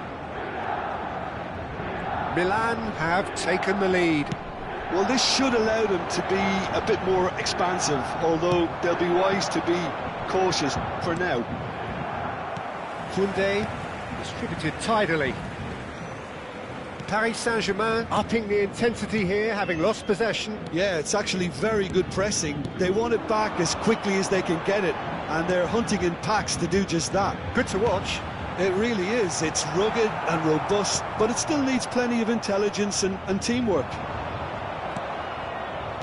Speaker 1: Milan have taken the lead.
Speaker 5: Well, this should allow them to be a bit more expansive, although they'll be wise to be cautious for now.
Speaker 1: Koundé distributed tidily. Paris Saint-Germain upping the intensity here, having lost possession.
Speaker 5: Yeah, it's actually very good pressing. They want it back as quickly as they can get it, and they're hunting in packs to do just that.
Speaker 1: Good to watch.
Speaker 5: It really is. It's rugged and robust, but it still needs plenty of intelligence and teamwork.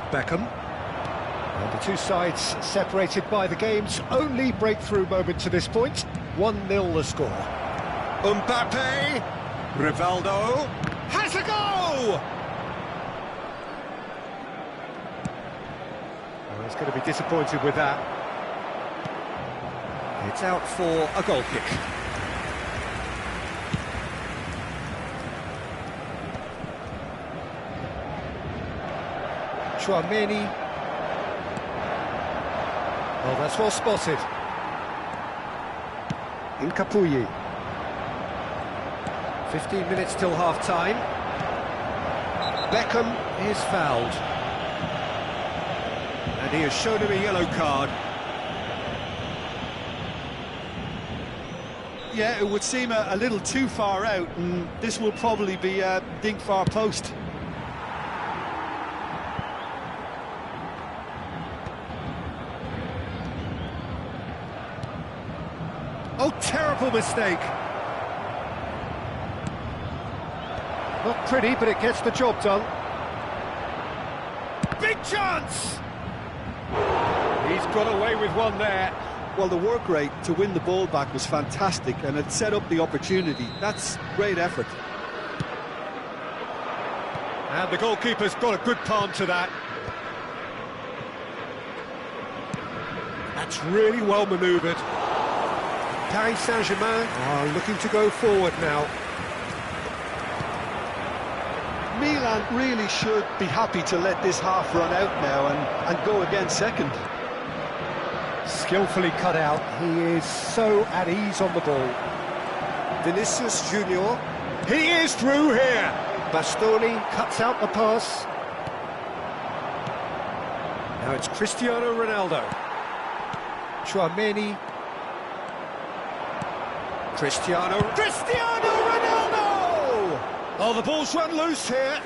Speaker 1: Beckham. And the two sides separated by the game's only breakthrough moment to this point. 1-0 the score. Mbappe. Rivaldo. Has a go! Oh, he's going to be disappointed with that. It's out for a goal kick. Chouameni. Oh, that's well spotted. Incapuyi. 15 minutes till half-time. Beckham is fouled. And he has shown him a yellow card.
Speaker 5: Yeah, it would seem a little too far out, and this will probably be a dink far post.
Speaker 1: Oh, terrible mistake. Not pretty, but it gets the job done. Big chance! He's got away with one there.
Speaker 5: Well, the work rate to win the ball back was fantastic, and it set up the opportunity. That's great effort.
Speaker 1: And the goalkeeper's got a good palm to that. That's really well manoeuvred. Paris Saint-Germain are looking to go forward now.
Speaker 5: Milan really should be happy to let this half run out now and go again second.
Speaker 1: Skillfully cut out. He is so at ease on the ball. Vinicius Junior. He is through here. Bastoni cuts out the pass. Now it's Cristiano Ronaldo. Chouameni. Cristiano Ronaldo! Oh, the ball's run loose here.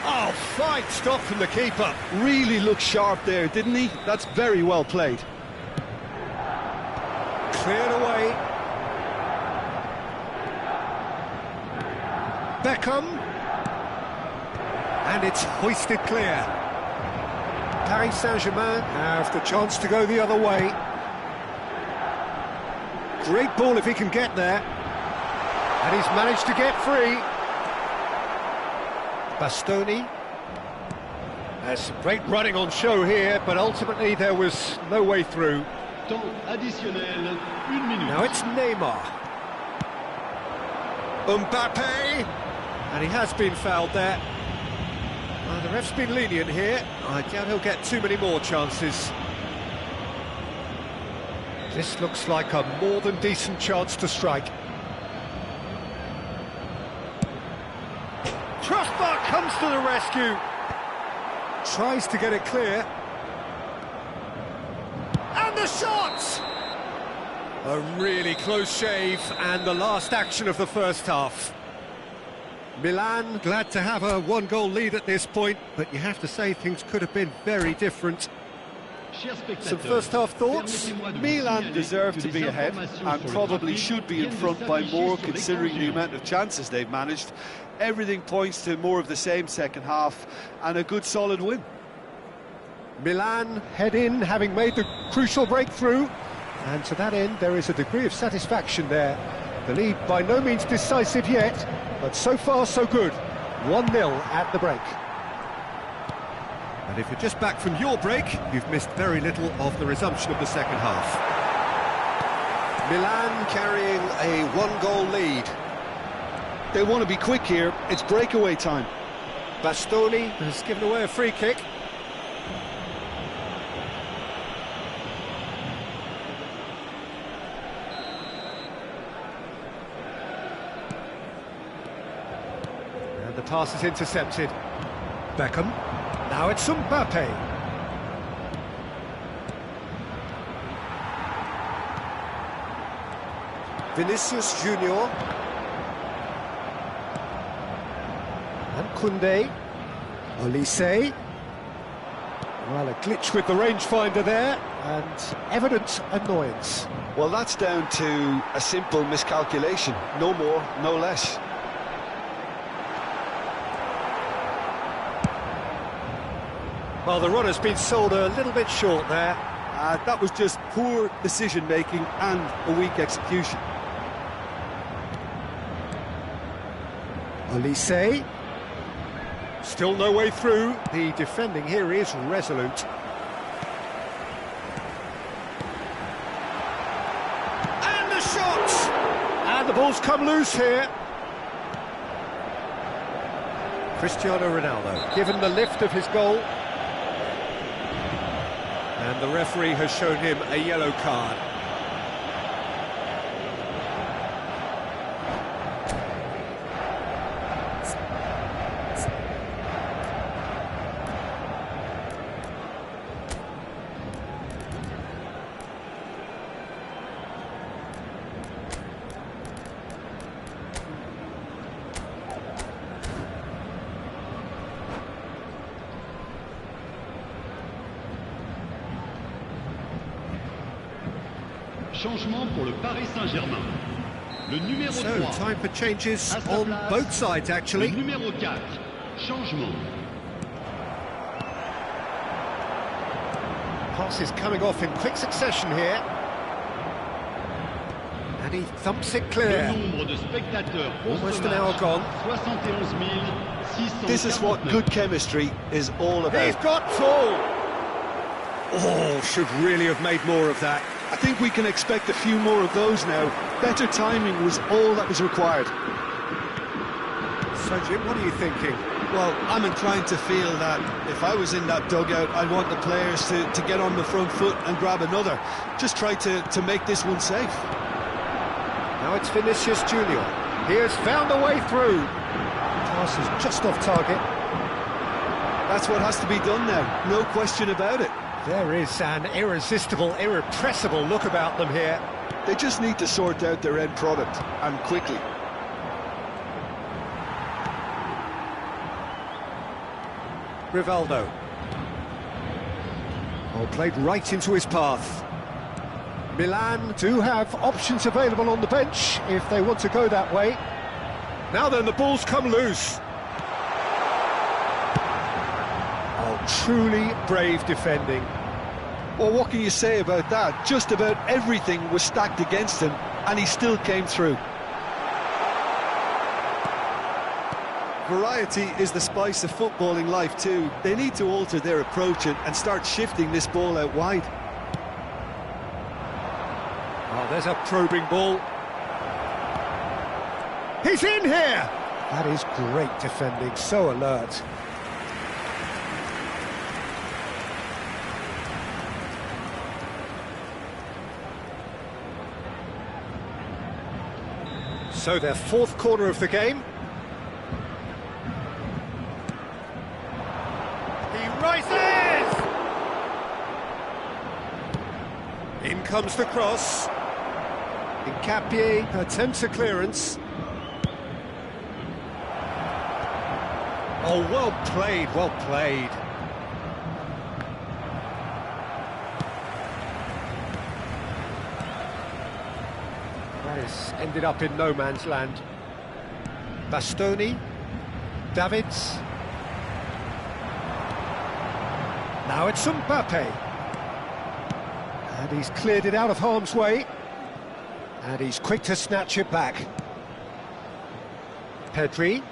Speaker 1: Oh, fine stop from the keeper.
Speaker 5: Really looked sharp there, didn't he? That's very well played.
Speaker 1: Cleared away. Beckham. And it's hoisted clear. Paris Saint-Germain have the chance to go the other way. Great ball if he can get there. And he's managed to get free. Bastoni. There's some great running on show here, but ultimately there was no way through.
Speaker 3: Temps additionnel, 1 minute.
Speaker 1: Now it's Neymar. Mbappe. And he has been fouled there. The ref's been lenient here. I doubt he'll get too many more chances. This looks like a more than decent chance to strike. Crossbar comes to the rescue. Tries to get it clear. And the shot! A really close shave, and the last action of the first half. Milan glad to have a one-goal lead at this point, but you have to say things could have been very different. Some first-half thoughts?
Speaker 5: Milan deserve to be ahead and probably should be in front by more considering the amount of chances they've managed. Everything points to more of the same second half and a good solid win.
Speaker 1: Milan head in, having made the crucial breakthrough, and to that end there is a degree of satisfaction there. The lead by no means decisive yet, but so far so good. 1-0 at the break. And if you're just back from your break, you've missed very little of the resumption of the second half. Milan carrying a one-goal lead.
Speaker 5: They want to be quick here, it's breakaway time.
Speaker 1: Bastoni has given away a free kick. And the pass is intercepted. Beckham. Now it's Mbappe. Vinicius Junior. And Koundé. Olise. Well, a glitch with the rangefinder there, and evident annoyance.
Speaker 5: Well, that's down to a simple miscalculation. No more, no less.
Speaker 1: Well, the runner's been sold a little bit short there.
Speaker 5: That was just poor decision-making and a weak execution.
Speaker 1: Olise. Still no way through. The defending here is resolute. And the shot! And the ball's come loose here. Cristiano Ronaldo, given the lift of his goal. And the referee has shown him a yellow card.
Speaker 3: Changement pour le Paris Saint-Germain. Le numéro 3.
Speaker 1: So, time for changes on both sides, actually.
Speaker 3: Le numéro 4. Changement.
Speaker 1: Passes coming off in quick succession here. And he thumps it
Speaker 3: Le
Speaker 1: clear.
Speaker 3: nombre de spectateurs pour
Speaker 1: Almost
Speaker 3: ce
Speaker 1: an hour
Speaker 3: match,
Speaker 1: gone.
Speaker 3: 71 649.
Speaker 5: This is what good chemistry is all
Speaker 1: He's
Speaker 5: about.
Speaker 1: got full. Oh, should really have made more of that.
Speaker 5: I think we can expect a few more of those now. Better timing was all that was required.
Speaker 1: So, Jim, what are you thinking?
Speaker 5: Well, I'm inclined to feel that if I was in that dugout, I'd want the players to get on the front foot and grab another. Just try to make this one safe.
Speaker 1: Now it's Vinicius Junior. He has found a way through. Pass is just off target.
Speaker 5: That's what has to be done now, no question about it.
Speaker 1: There is an irresistible, irrepressible look about them here.
Speaker 5: They just need to sort out their end product, and quickly.
Speaker 1: Rivaldo. Oh, played right into his path. Milan do have options available on the bench if they want to go that way. Now then, the ball's come loose. Oh, truly brave defending.
Speaker 5: Well, what can you say about that? Just about everything was stacked against him, and he still came through. Variety is the spice of footballing life too. They need to alter their approach and start shifting this ball out wide.
Speaker 1: Oh, there's a probing ball. He's in here! That is great defending, so alert. So their fourth corner of the game. He rises! In comes the cross. Incapie attempts a clearance. Oh, well played, well played. That has ended up in no man's land. Bastoni, Davids. Now it's Mbappe. And he's cleared it out of harm's way. And he's quick to snatch it back. Pedri.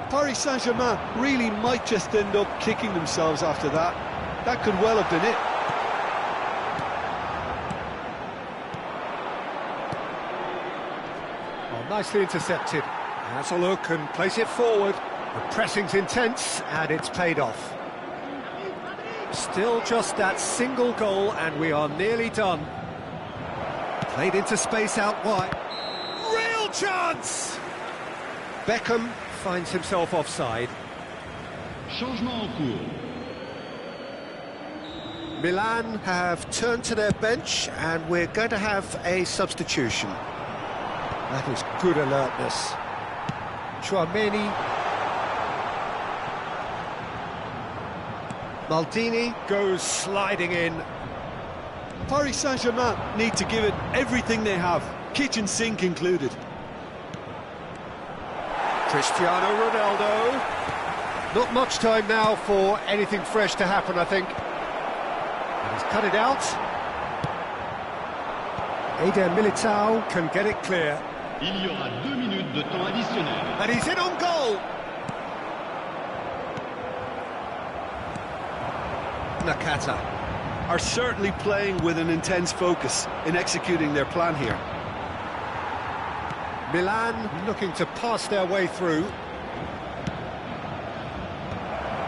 Speaker 5: Paris Saint-Germain really might just end up kicking themselves after that. That could well have been it.
Speaker 1: Oh, nicely intercepted. Has a look and plays it forward. The pressing's intense and it's paid off. Still just that single goal and we are nearly done. Played into space out wide. Real chance! Beckham finds himself offside.
Speaker 3: Changement en cours.
Speaker 1: Milan have turned to their bench and we're going to have a substitution. That is good alertness. Chouameni. Maldini goes sliding in.
Speaker 5: Paris Saint-Germain need to give it everything they have, kitchen sink included.
Speaker 1: Cristiano Ronaldo. Not much time now for anything fresh to happen, I think. And he's cut it out. Eder Militao can get it clear.
Speaker 3: Il y aura 2 minutes de temps additionnel.
Speaker 1: And he's in on goal! Nakata.
Speaker 5: Are certainly playing with an intense focus in executing their plan here.
Speaker 1: Milan looking to pass their way through.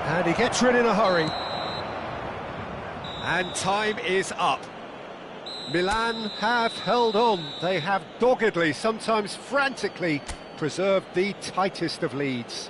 Speaker 1: And he gets rid in a hurry. And time is up. Milan have held on. They have doggedly, sometimes frantically, preserved the tightest of leads.